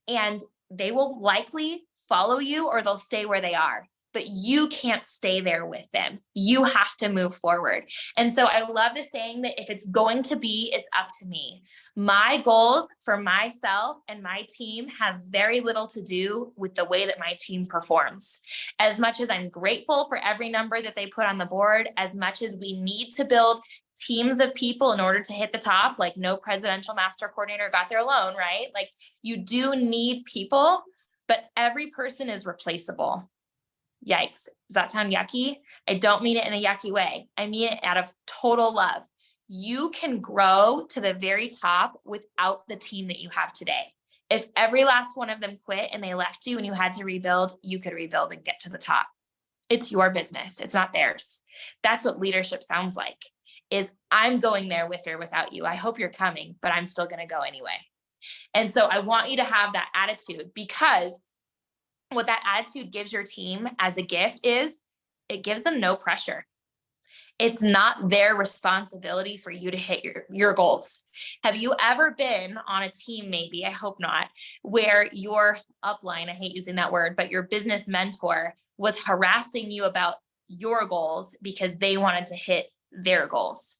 And they will likely follow you, or they'll stay where they are. But you can't stay there with them. You have to move forward. And so I love the saying that if it's going to be, it's up to me. My goals for myself and my team have very little to do with the way that my team performs. As much as I'm grateful for every number that they put on the board, as much as we need to build teams of people in order to hit the top, like no presidential master coordinator got there alone, right? Like you do need people, but every person is replaceable. Yikes. Does that sound yucky? I don't mean it in a yucky way. I mean it out of total love. You can grow to the very top without the team that you have today. If every last one of them quit and they left you and you had to rebuild, you could rebuild and get to the top. It's your business. It's not theirs. That's what leadership sounds like, is I'm going there with or without you. I hope you're coming, but I'm still going to go anyway. And so I want you to have that attitude, because what that attitude gives your team as a gift is it gives them no pressure. It's not their responsibility for you to hit your goals. Have you ever been on a team, maybe, I hope not, where your upline, I hate using that word, but your business mentor was harassing you about your goals because they wanted to hit their goals?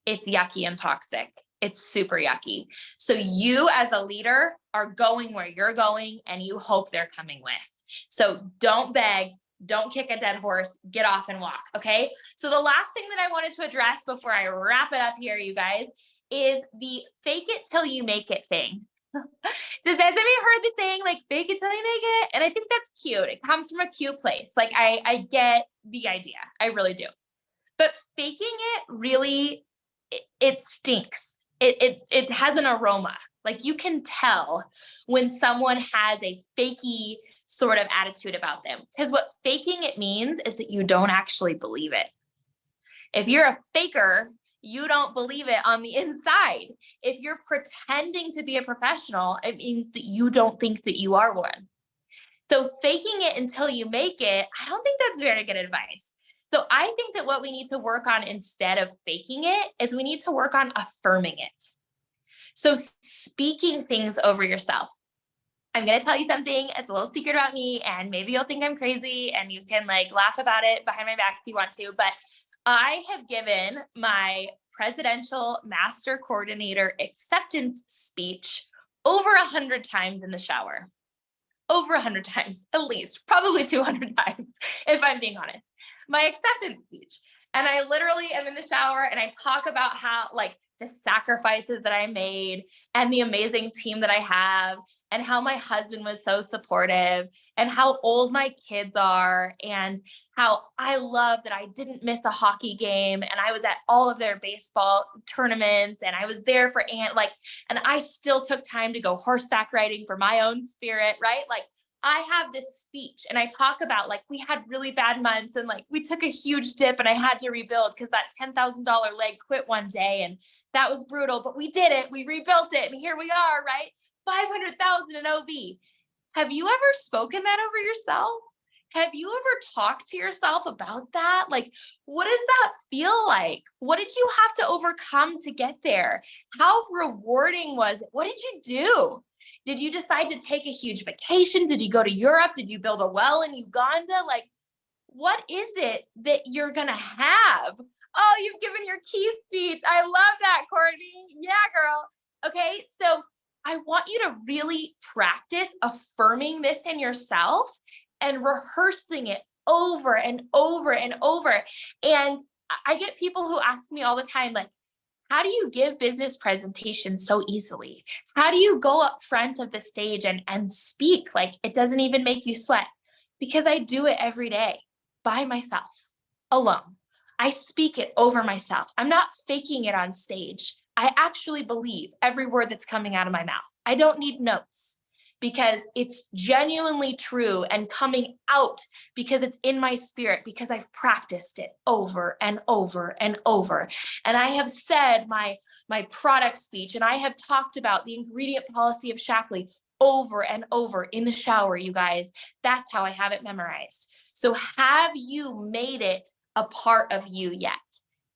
It's yucky and toxic. It's super yucky. So you as a leader are going where you're going, and you hope they're coming with. So don't beg, don't kick a dead horse, get off and walk. Okay. So the last thing that I wanted to address before I wrap it up here, you guys, is the fake it till you make it thing. Does anybody heard the saying like fake it till you make it? And I think that's cute. It comes from a cute place. Like I get the idea. I really do. But faking it really, it stinks. It has an aroma. Like you can tell when someone has a fakey sort of attitude about them, because what faking it means is that you don't actually believe it. If you're a faker, you don't believe it on the inside. If you're pretending to be a professional, it means that you don't think that you are one. So faking it until you make it, I don't think that's very good advice. So I think that what we need to work on instead of faking it is we need to work on affirming it. So speaking things over yourself. I'm going to tell you something. It's a little secret about me, and maybe you'll think I'm crazy and you can like laugh about it behind my back if you want to, but I have given my presidential master coordinator acceptance speech over 100 times in the shower. Over 100 times, at least, probably 200 times, if I'm being honest. My acceptance speech. And I literally am in the shower and I talk about how like the sacrifices that I made and the amazing team that I have and how my husband was so supportive and how old my kids are and how I love that I didn't miss a hockey game and I was at all of their baseball tournaments and I was there for and I still took time to go horseback riding for my own spirit, right? Like I have this speech and I talk about like we had really bad months and like we took a huge dip and I had to rebuild because that $10,000 leg quit one day and that was brutal, but we did it. We rebuilt it and here we are, right? 500,000 in OV. Have you ever spoken that over yourself? Have you ever talked to yourself about that? Like, what does that feel like? What did you have to overcome to get there? How rewarding was it? What did you do? Did you decide to take a huge vacation? Did you go to Europe? Did you build a well in Uganda? Like, what is it that you're going to have? Oh, you've given your key speech. I love that, Courtney. Yeah, girl. Okay. So I want you to really practice affirming this in yourself and rehearsing it over and over and over. And I get people who ask me all the time, like, how do you give business presentations so easily? How do you go up front of the stage and speak like it doesn't even make you sweat? Because I do it every day by myself, alone. I speak it over myself. I'm not faking it on stage. I actually believe every word that's coming out of my mouth. I don't need notes because it's genuinely true and coming out because it's in my spirit, because I've practiced it over and over and over. And I have said my product speech, and I have talked about the ingredient policy of Shackley over and over in the shower, you guys. That's how I have it memorized. So have you made it a part of you yet?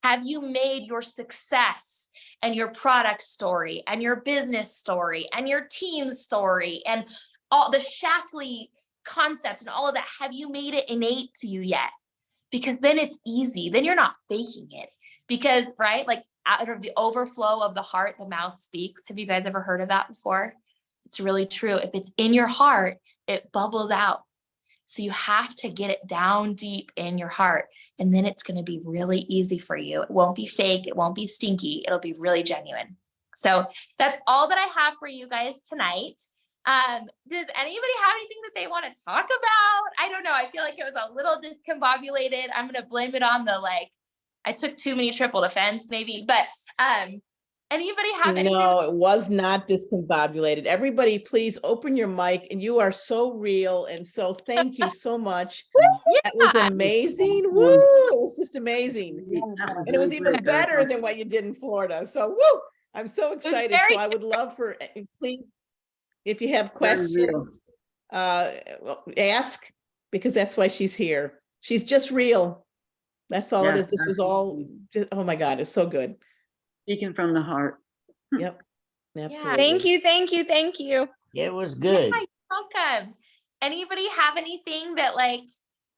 Have you made your success and your product story and your business story and your team story and all the Shackley concept and all of that, have you made it innate to you yet? Because then it's easy. Then you're not faking it. Because, right, like out of the overflow of the heart, the mouth speaks. Have you guys ever heard of that before? It's really true. If it's in your heart, it bubbles out. So you have to get it down deep in your heart, and then it's going to be really easy for you. It won't be fake. It won't be stinky. It'll be really genuine. So that's all that I have for you guys tonight. Does anybody have anything that they want to talk about? I don't know. I feel like it was a little discombobulated. I'm going to blame it on I took too many triple defense maybe, but anybody have anything? No, it was not discombobulated. Everybody, please open your mic, and you are so real. And so thank you so much. That was amazing. Woo! It was just amazing. And it was even better than what you did in Florida. So woo! I'm so excited. So I would love for, please, if you have questions, ask, because that's why she's here. She's just real. That's all it is. This was all just, oh my God, it's so good. Speaking from the heart. Yep. Absolutely. Yeah. Thank you. It was good. Yeah, you're welcome. Anybody have anything that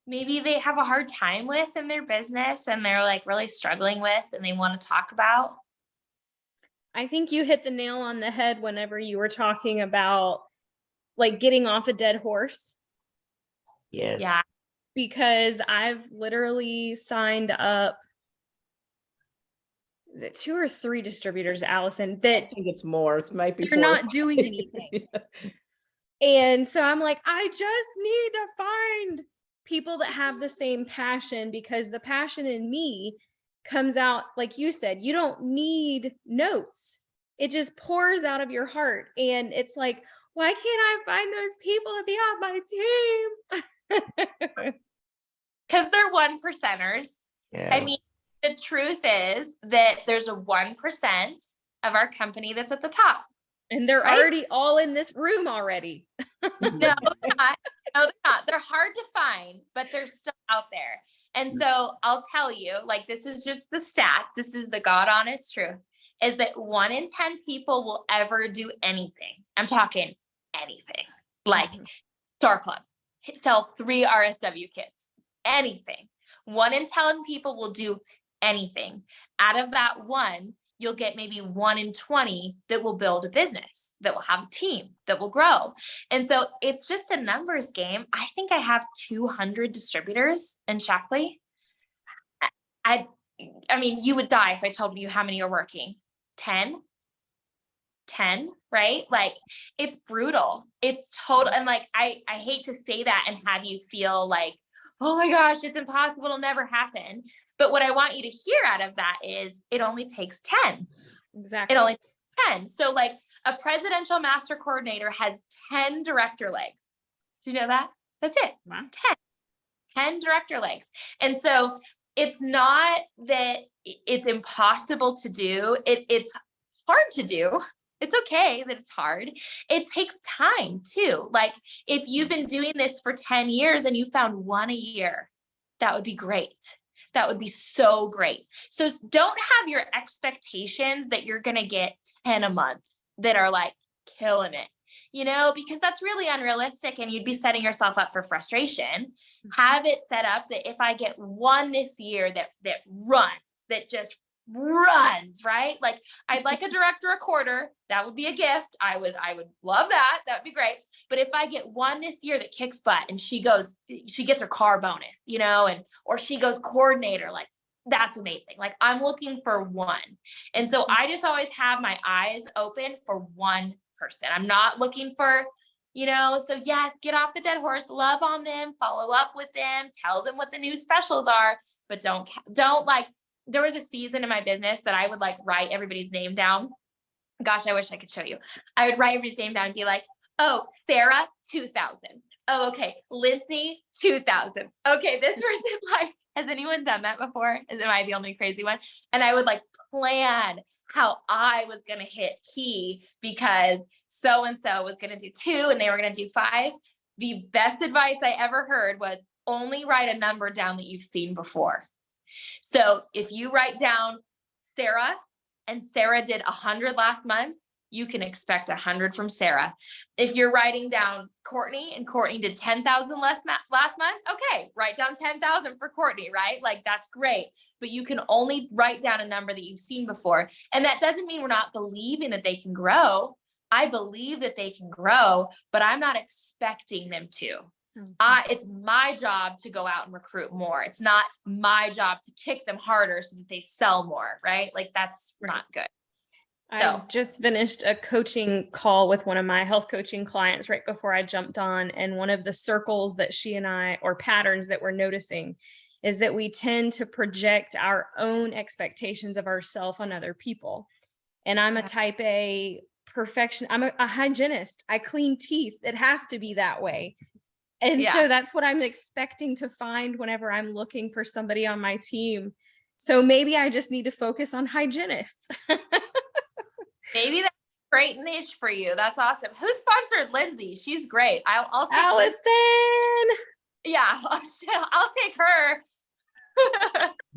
maybe they have a hard time with in their business and they're really struggling with and they want to talk about? I think you hit the nail on the head whenever you were talking about getting off a dead horse. Yes. Yeah. Because I've literally signed up, is it 2 or 3 distributors, Allison, I that think it's more. It might be they're 4 or not 5. doing anything. And so I'm like, I just need to find people that have the same passion, because the passion in me comes out, like you said, you don't need notes. It just pours out of your heart. And it's like, why can't I find those people to be on my team? Because they're 1%ers. Yeah. I mean, the truth is that there's a 1% of our company that's at the top. And they're Right? already all in this room already. No, they're not. No, they're not. They're hard to find, but they're still out there. And so I'll tell you, this is just the stats. This is the God honest truth, is that 1 in 10 people will ever do anything. I'm talking anything, Star Club, sell 3 RSW kits, anything. 1 in 10 people will do anything. Out of that 1, you'll get maybe 1 in 20 that will build a business, that will have a team, that will grow. And so it's just a numbers game. I think I have 200 distributors in Shackley. I mean, you would die if I told you how many are working. 10, right? Like it's brutal. It's total. And like, I hate to say that and have you feel like, oh my gosh, it's impossible. It'll never happen. But what I want you to hear out of that is it only takes 10. Exactly. It only takes 10. So like a presidential master coordinator has 10 director legs. Do you know that? That's it. Wow. 10 director legs. And so it's not that it's impossible to do. It's hard to do. It's okay that it's hard. It takes time too. Like if you've been doing this for 10 years and you found one a year, that would be great. That would be so great. So don't have your expectations that you're going to get 10 a month that are like killing it, because that's really unrealistic and you'd be setting yourself up for frustration. Have it set up that if I get one this year that runs, that just runs, right? Like I'd like a director a quarter. That would be a gift. I would love that. That would be great. But if I get one this year that kicks butt and she gets her car bonus, or she goes coordinator, like that's amazing. Like I'm looking for one. And so I just always have my eyes open for one person. I'm not looking for, so yes, get off the dead horse, love on them, follow up with them, tell them what the new specials are, but don't like, there was a season in my business that I would like write everybody's name down. Gosh, I wish I could show you. I would write everybody's name down and be like, oh, Sarah, 2000. Oh, okay. Lindsay, 2000. Okay. This person, like, has anyone done that before? Am I the only crazy one? And I would like plan how I was going to hit key because so-and-so was going to do 2 and they were going to do 5. The best advice I ever heard was only write a number down that you've seen before. So if you write down Sarah and Sarah did 100 last month, you can expect 100 from Sarah. If you're writing down Courtney and Courtney did 10,000 last month, okay, write down 10,000 for Courtney, right? Like that's great, but you can only write down a number that you've seen before. And that doesn't mean we're not believing that they can grow. I believe that they can grow, but I'm not expecting them to. It's my job to go out and recruit more. It's not my job to kick them harder so that they sell more, right? Like that's not good. I just finished a coaching call with one of my health coaching clients right before I jumped on. And one of the circles that she and I, or patterns that we're noticing, is that we tend to project our own expectations of ourselves on other people. And I'm a type A perfection. I'm a hygienist. I clean teeth. It has to be that way. And so that's what I'm expecting to find whenever I'm looking for somebody on my team. So maybe I just need to focus on hygienists. Maybe that's a great niche for you. That's awesome. Who sponsored Lindsay? She's great. I'll take Allison. Yeah, I'll take her.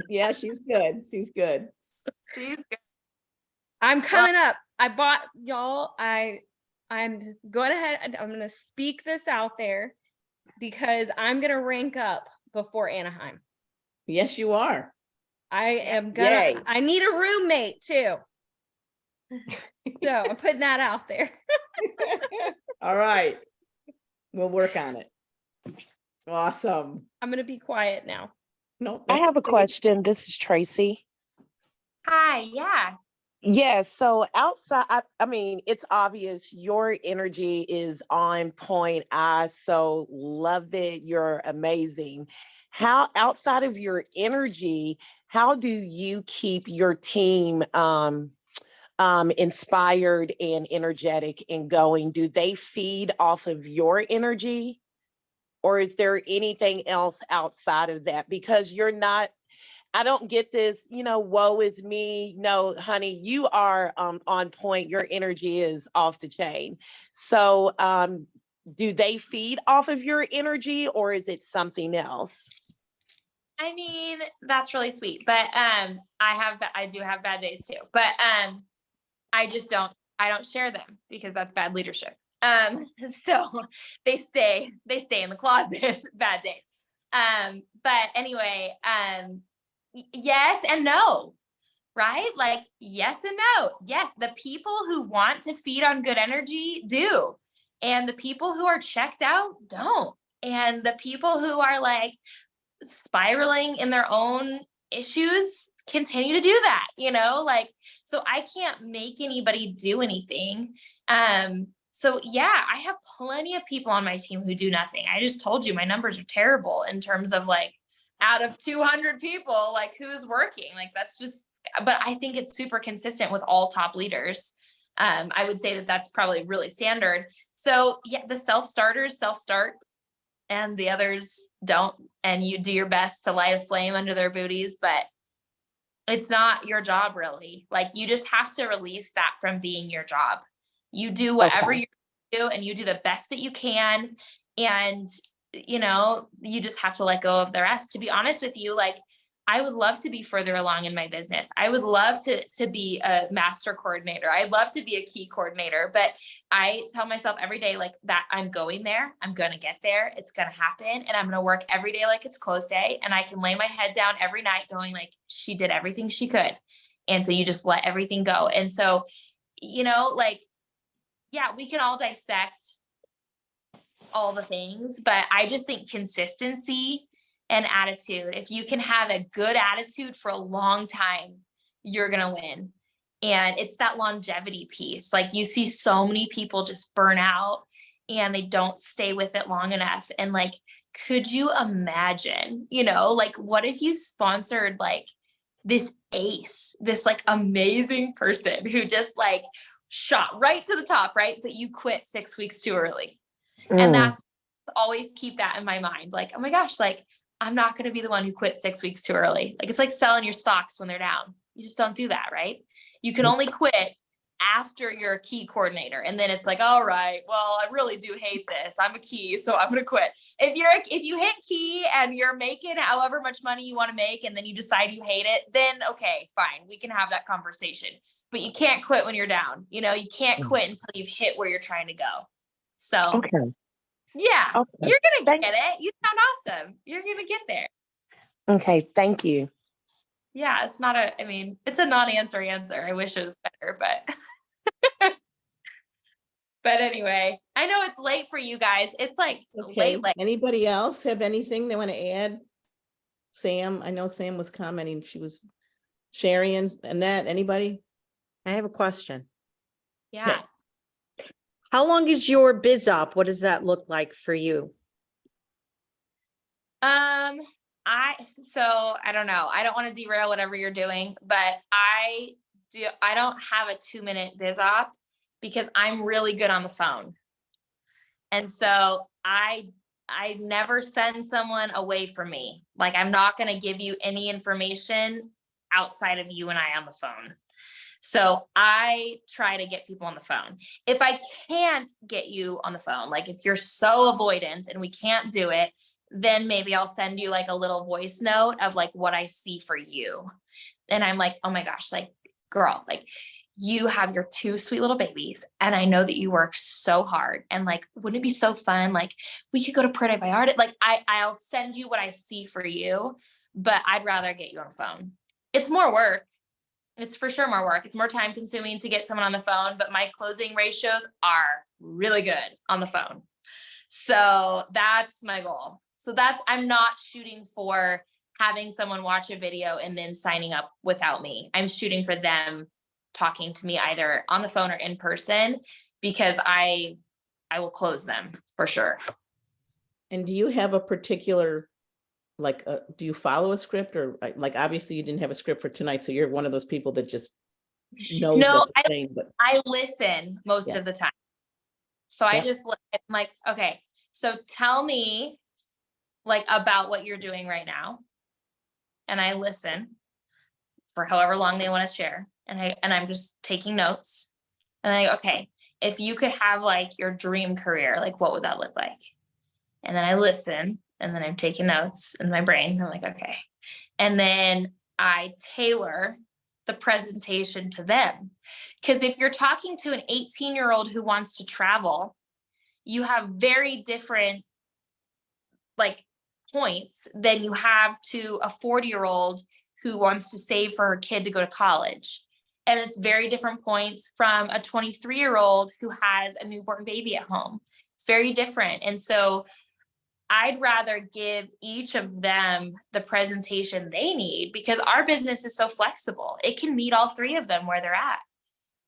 Yeah, she's good. She's good. She's good. I'm coming up. I bought y'all. I'm going ahead. I'm going to speak this out there because I'm going to rank up before Anaheim. Yes, you are. I need a roommate too. So I'm putting that out there. All right. We'll work on it. Awesome. I'm going to be quiet now. No, I have a okay. question. This is Tracy. Hi, yeah. Yes, so outside, I mean, it's obvious your energy is on point. I so love it. You're amazing. How, outside of your energy, how do you keep your team inspired and energetic and going? Do they feed off of your energy? Or is there anything else outside of that? Because you're not, I don't get this, woe is me. No, honey, you are on point. Your energy is off the chain. So do they feed off of your energy or is it something else? I mean, that's really sweet, but I do have bad days too, but I don't share them because that's bad leadership. So they stay in the closet, bad days. But anyway, yes and no, right? Like yes and no. Yes, the people who want to feed on good energy do. And the people who are checked out don't. And the people who are like spiraling in their own issues continue to do that, like, so I can't make anybody do anything. So yeah, I have plenty of people on my team who do nothing. I just told you my numbers are terrible in terms of like out of 200 people, like who's working, like that's just, but I think it's super consistent with all top leaders. I would say that that's probably really standard. So yeah, the self-starters self-start and the others don't, and you do your best to light a flame under their booties, but it's not your job really. Like you just have to release that from being your job. You do whatever Okay. you do and you do the best that you can. And, you just have to let go of the rest. To be honest with you, like I would love to be further along in my business. I would love to be a master coordinator. I'd love to be a key coordinator, but I tell myself every day like that I'm going there. I'm going to get there. It's going to happen. And I'm going to work every day like it's close day. And I can lay my head down every night going like, she did everything she could. And so you just let everything go. And so, like, yeah, we can all dissect all the things, but I just think consistency and attitude, if you can have a good attitude for a long time, you're going to win. And it's that longevity piece. Like you see so many people just burn out and they don't stay with it long enough. And like, could you imagine, like what if you sponsored like this ace, this like amazing person who just like shot right to the top, right? But you quit 6 weeks too early. And that's always keep that in my mind. Like, oh my gosh, like I'm not going to be the one who quit 6 weeks too early. Like it's like selling your stocks when they're down. You just don't do that, right? You can only quit after you're a key coordinator. And then it's like, all right, well, I really do hate this. I'm a key, so I'm going to quit. If you hit key and you're making however much money you want to make, and then you decide you hate it, then okay, fine. We can have that conversation, but you can't quit when you're down. You can't quit until you've hit where you're trying to go. So Okay. yeah, Okay. you're going to Thank- get it. You sound awesome. You're going to get there. Okay. Thank you. Yeah, it's not it's a non-answer answer. I wish it was better, but but anyway, I know it's late for you guys. It's like Okay, late. anybody else have anything they want to add? Sam, I know Sam was commenting, she was sharing, Annette, anybody? I have a question. Yeah. How long is your biz op? What does that look like for you? I don't know. I don't want to derail whatever you're doing, but I don't have a 2-minute biz op because I'm really good on the phone. And so I never send someone away from me. Like I'm not going to give you any information outside of you and I on the phone. So I try to get people on the phone. If I can't get you on the phone, like if you're so avoidant and we can't do it, then maybe I'll send you like a little voice note of like what I see for you. And I'm like, oh my gosh, like girl, like you have your 2 sweet little babies. And I know that you work so hard and like, wouldn't it be so fun? Like we could go to Puerto Vallarta. Like I'll send you what I see for you, but I'd rather get you on the phone. It's more work. It's for sure more work. It's more time consuming to get someone on the phone, but my closing ratios are really good on the phone. So that's my goal. So I'm not shooting for having someone watch a video and then signing up without me. I'm shooting for them talking to me either on the phone or in person because I will close them for sure. And do you have a particular, like, do you follow a script or like, obviously you didn't have a script for tonight. So you're one of those people that just knows No, what they're saying, but I listen most of the time. So I just I'm like, okay, so tell me like about what you're doing right now. And I listen for however long they want to share. And I'm just taking notes. And I go, okay, if you could have like your dream career, like what would that look like? And then I listen and then I'm taking notes in my brain. I'm like, okay. And then I tailor the presentation to them. Because if you're talking to an 18-year-old who wants to travel, you have very different like points than you have to a 40-year-old who wants to save for her kid to go to college. And it's very different points from a 23-year-old who has a newborn baby at home. It's very different. And so I'd rather give each of them the presentation they need because our business is so flexible. It can meet all three of them where they're at.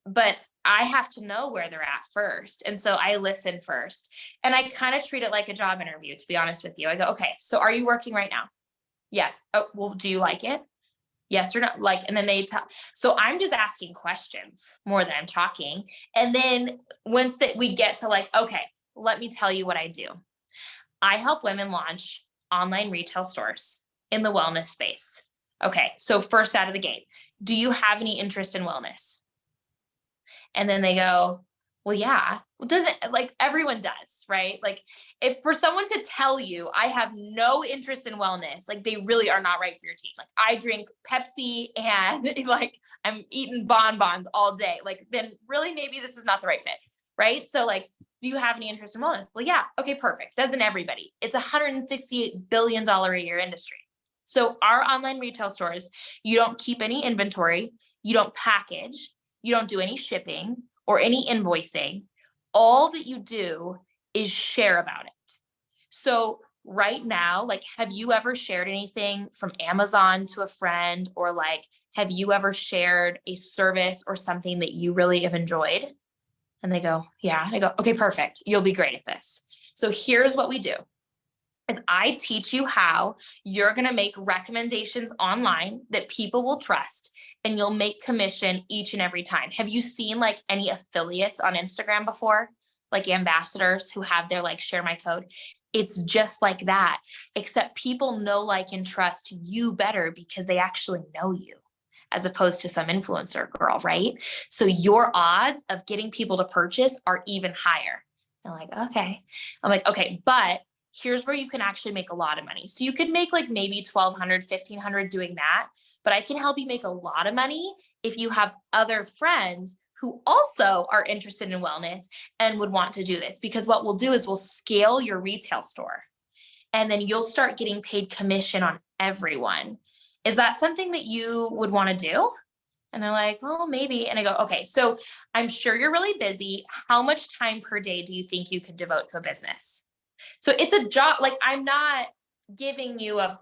But I have to know where they're at first. And so I listen first. And I kind of treat it like a job interview, to be honest with you. I go, okay, so are you working right now? Yes. Oh, well, do you like it? Yes or no? Like, and then they tell. So I'm just asking questions more than I'm talking. And then once that we get to like, okay, let me tell you what I do. I help women launch online retail stores in the wellness space. Okay, so first out of the gate, do you have any interest in wellness? And then they go, well, yeah. Well, doesn't, like, everyone does, right? Like, if for someone to tell you I have no interest in wellness, like, they really are not right for your team. Like, I drink Pepsi and like I'm eating bonbons all day. Like, then really maybe this is not the right fit, right? So like, do you have any interest in wellness? Well, yeah. Okay, perfect. Doesn't everybody? It's $168 billion a year industry. So our online retail stores, you don't keep any inventory, you don't package, you don't do any shipping or any invoicing. All that you do is share about it. So right now, like, have you ever shared anything from Amazon to a friend, or like, have you ever shared a service or something that you really have enjoyed? And they go, yeah. And I go, okay, perfect. You'll be great at this. So here's what we do. And I teach you how you're going to make recommendations online that people will trust, and you'll make commission each and every time. Have you seen like any affiliates on Instagram before? Like ambassadors who have their like share my code? It's just like that, except people know, like, and trust you better because they actually know you, as opposed to some influencer girl, right? So your odds of getting people to purchase are even higher. I'm like, okay. I'm like, okay, but here's where you can actually make a lot of money. So you could make like maybe 1,200, 1,500 doing that, but I can help you make a lot of money if you have other friends who also are interested in wellness and would want to do this. Because what we'll do is we'll scale your retail store, and then you'll start getting paid commission on everyone. Is that something that you would want to do? And they're like, well, maybe. And I go, okay, so I'm sure you're really busy. How much time per day do you think you could devote to a business? So it's a job. Like, I'm not giving you a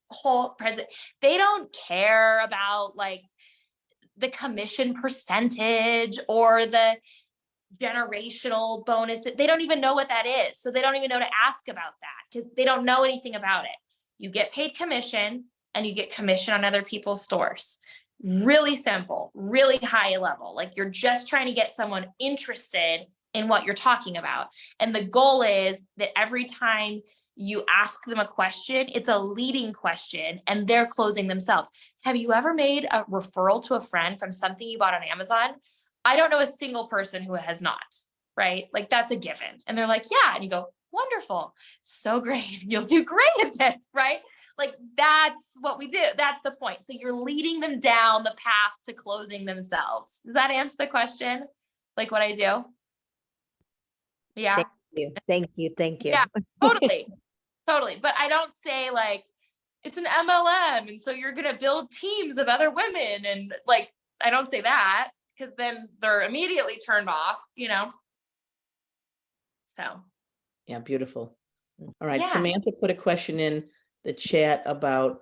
whole present. They don't care about like the commission percentage or the generational bonus. They don't even know what that is. So they don't even know to ask about that because they don't know anything about it. You get paid commission, and you get commission on other people's stores. Really simple, really high level. Like, you're just trying to get someone interested in what you're talking about. And the goal is that every time you ask them a question, it's a leading question and they're closing themselves. Have you ever made a referral to a friend from something you bought on Amazon? I don't know a single person who has not, right? Like, that's a given. And they're like, yeah. And you go, wonderful. So great. You'll do great at this, right? Like, that's what we do. That's the point. So you're leading them down the path to closing themselves. Does that answer the question? Like what I do? Yeah. Thank you. Thank you. Thank you. Yeah, totally. Totally. But I don't say like, it's an MLM, and so you're going to build teams of other women. And like, I don't say that because then they're immediately turned off, you know? So. Yeah, beautiful. All right, Yeah. Samantha put a question in the chat about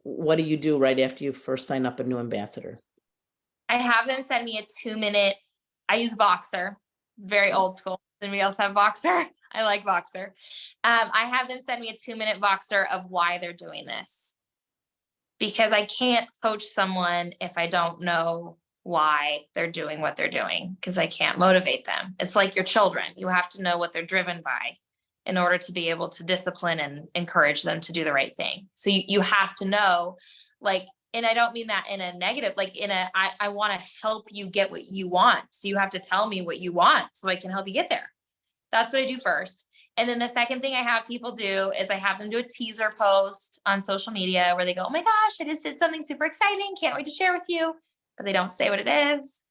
what do you do right after you first sign up a new ambassador? I have them send me a 2-minute, I use Voxer. It's very old school. Anybody else have Voxer? I like Voxer. I have them send me a 2-minute Voxer of why they're doing this. Because I can't coach someone if I don't know why they're doing what they're doing, because I can't motivate them. It's like your children. You have to know what they're driven by in order to be able to discipline and encourage them to do the right thing. So you have to know, like, and I don't mean that in a negative, like in a, I want to help you get what you want. So you have to tell me what you want so I can help you get there. That's what I do first. And then the second thing I have people do is I have them do a teaser post on social media where they go, oh my gosh, I just did something super exciting. Can't wait to share with you. But they don't say what it is.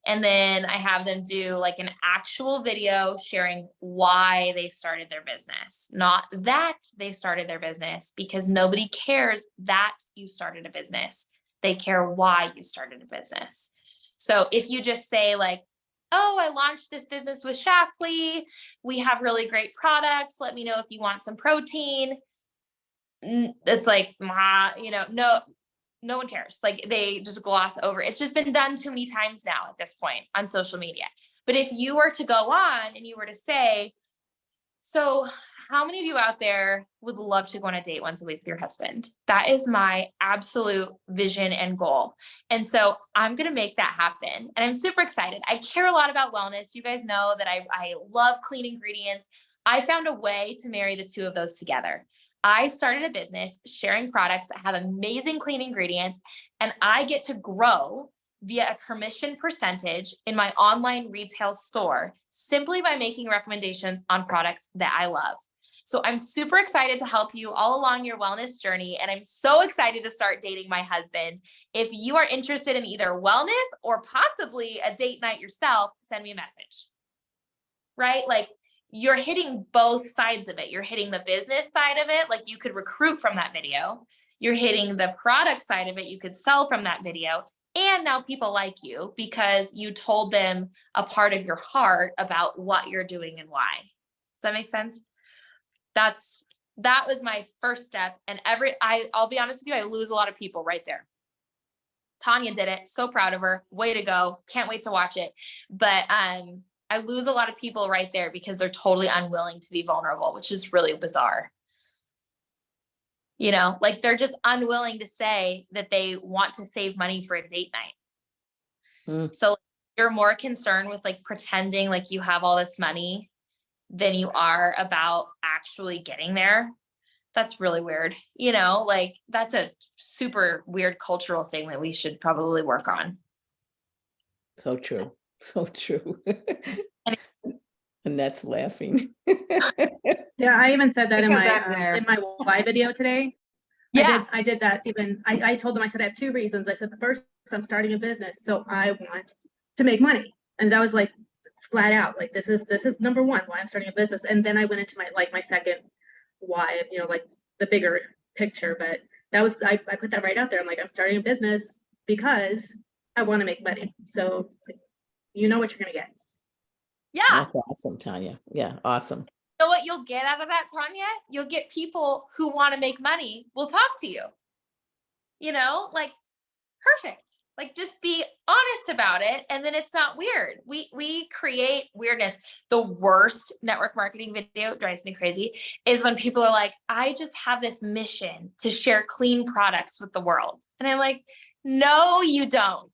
And then I have them do like an actual video sharing why they started their business, not that they started their business, because nobody cares that you started a business. They care why you started a business. So if you just say like, oh, I launched this business with Shackley. We have really great products. Let me know if you want some protein. It's like, no one cares. Like they just gloss over. It's just been done too many times now at this point on social media. But if you were to go on and you were to say, so how many of you out there would love to go on a date once a week with your husband? That is my absolute vision and goal. And so I'm going to make that happen. And I'm super excited. I care a lot about wellness. You guys know that I love clean ingredients. I found a way to marry the two of those together. I started a business sharing products that have amazing clean ingredients, and I get to grow via a commission percentage in my online retail store simply by making recommendations on products that I love. So I'm super excited to help you all along your wellness journey. And I'm so excited to start dating my husband. If you are interested in either wellness or possibly a date night yourself, send me a message, right? Like you're hitting both sides of it. You're hitting the business side of it. Like you could recruit from that video. You're hitting the product side of it. You could sell from that video. And now people like you because you told them a part of your heart about what you're doing and why. Does that make sense? That was my first step. And I'll be honest with you, I lose a lot of people right there. Tanya did it. So proud of her. Way to go. Can't wait to watch it. But I lose a lot of people right there because they're totally unwilling to be vulnerable, which is really bizarre. You know, like they're just unwilling to say that they want to save money for a date night. So you're more concerned with like pretending like you have all this money than you are about actually getting there. That's really weird. You know, like that's a super weird cultural thing that we should probably work on. So true. So true. And that's laughing. Yeah, I even said that in Because I'm there. my why video today. Yeah. I did that even. I told them, I said, I have two reasons. I said, the first, I'm starting a business, so I want to make money. And that was like flat out, like this is number one, why I'm starting a business. And then I went into my second why, you know, like the bigger picture. But that was, I put that right out there. I'm like, I'm starting a business because I want to make money. So you know what you're gonna get. Yeah. That's awesome, Tanya. Yeah, awesome. You know what you'll get out of that, Tanya? You'll get people who want to make money will talk to you. You know, like perfect. Like just be honest about it. And then it's not weird. We create weirdness. The worst network marketing video drives me crazy is when people are like, I just have this mission to share clean products with the world. And I'm like, no, you don't.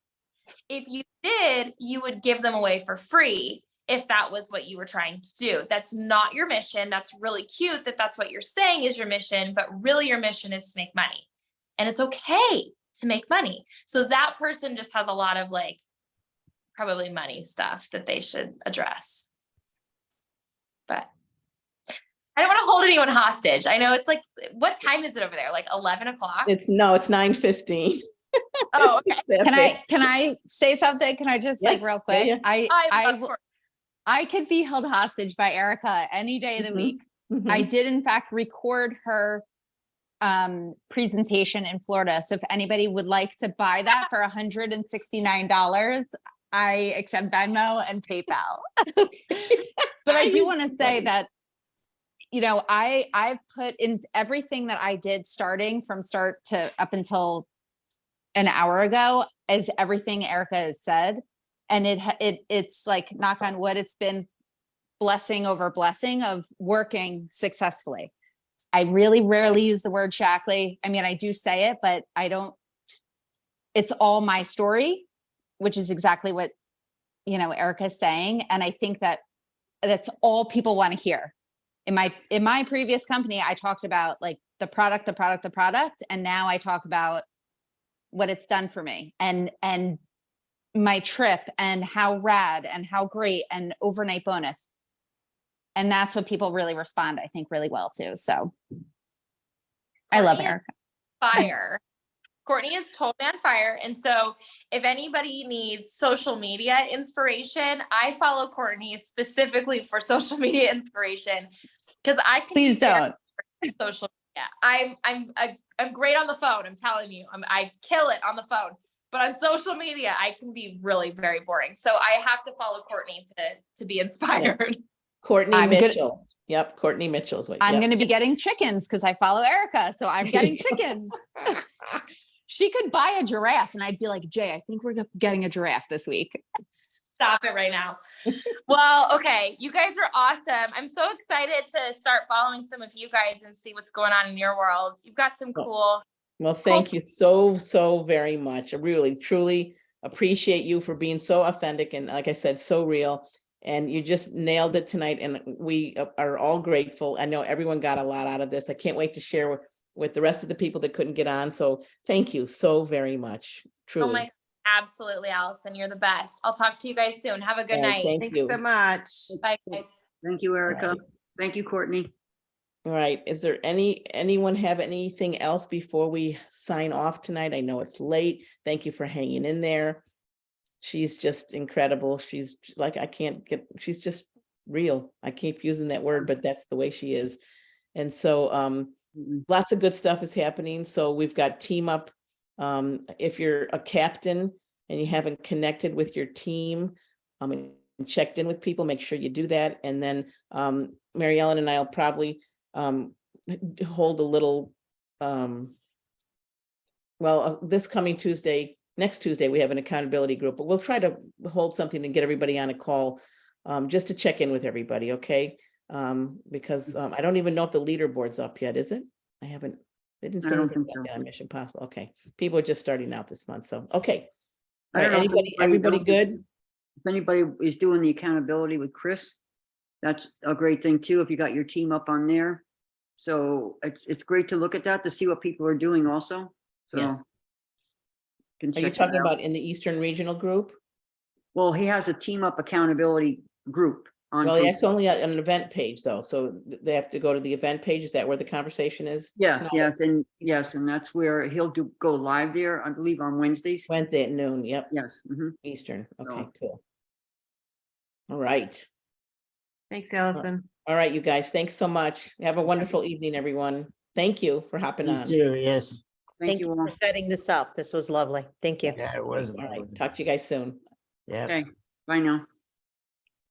If you did, you would give them away for free. If that was what you were trying to do. That's not your mission. That's really cute that that's what you're saying is your mission, but really your mission is to make money. And it's okay to make money. So that person just has a lot of like probably money stuff that they should address. But I don't want to hold anyone hostage. I know it's like, what time is it over there? Like 11 o'clock? It's 9:15. Oh, okay. Can I say something? Can I just Yes. like real quick? Yeah. I could be held hostage by Erika any day of the week. Mhm. I did in fact record her presentation in Florida. So if anybody would like to buy that for $169, I accept Venmo and PayPal. But I do want to say that, you know, I've put in everything that I did starting from start to up until an hour ago is everything Erika has said. And it's like, knock on wood, it's been blessing over blessing of working successfully. I really rarely use the word Shackley. I mean, I do say it, but I don't, it's all my story, which is exactly what, you know, Erika's saying. And I think that that's all people want to hear. In my previous company, I talked about like the product. And now I talk about what it's done for me and my trip and how rad and how great and overnight bonus. And that's what people really respond, I think, really well to. So I love Erika. Fire. Courtney is totally on fire. And so if anybody needs social media inspiration, I follow Courtney specifically for social media inspiration because I can Please don't. Social media. I'm great on the phone. I'm telling you, I kill it on the phone. but on social media, I can be really very boring. So I have to follow Courtney to be inspired. Courtney I'm good- Mitchell. Yep, Courtney Mitchell is what. I'm yep. going to be getting chickens because I follow Erica. So I'm getting chickens. She could buy a giraffe and I'd be like, Jay, I think we're getting a giraffe this week. Stop it right now. Well, okay. You guys are awesome. I'm so excited to start following some of you guys and see what's going on in your world. You've got some cool. Well, thank you so very much. I really, truly appreciate you for being so authentic and, like I said, so real. And you just nailed it tonight. And we are all grateful. I know everyone got a lot out of this. I can't wait to share with the rest of the people that couldn't get on. So thank you so very much. Truly. Oh my, absolutely, Allison. You're the best. I'll talk to you guys soon. Have a good All right, night. thank Thanks you. so much. Bye, guys. Thank you, Erica. Right. Thank you, Courtney. All right. Is there anyone have anything else before we sign off tonight? I know it's late. Thank you for hanging in there. She's just incredible. She's like, she's just real. I keep using that word, but that's the way she is. And so lots of good stuff is happening. So we've got Team Up. If you're a captain and you haven't connected with your team and checked in with people, make sure you do that. And then Mary Ellen and I will probably hold a little, this coming Tuesday, next Tuesday, we have an accountability group, but we'll try to hold something and get everybody on a call just to check in with everybody, okay? Because I don't even know if the leaderboard's up yet, is it? They didn't say I don't anything think about so. that on Mission Possible. Okay, people are just starting out this month, so, okay. I All don't right, know if everybody else is- good? If anybody is doing the accountability with Chris, that's a great thing too, if you got your team up on there. So it's great to look at that, to see what people are doing also. So Yes. can Are you check that talking out. about in the Eastern Regional Group? Well, he has a team up accountability group on Well, that's Facebook. only an event page though, so they have to go to the event page. Is that where the conversation is? Yes, tonight? yes, and that's where he'll go live there, I believe, on Wednesdays. Wednesday at noon, yep, Yes. Mhm. Eastern. Okay, So- cool. All right. Thanks, Allison. All right, you guys, thanks so much. Have a wonderful evening, everyone. Thank you for hopping You on. too, yes. Thank you all. for setting this up. This was lovely. Thank you. Yeah, it was. All right, lovely. talk to you guys soon. Yeah. Okay, bye now.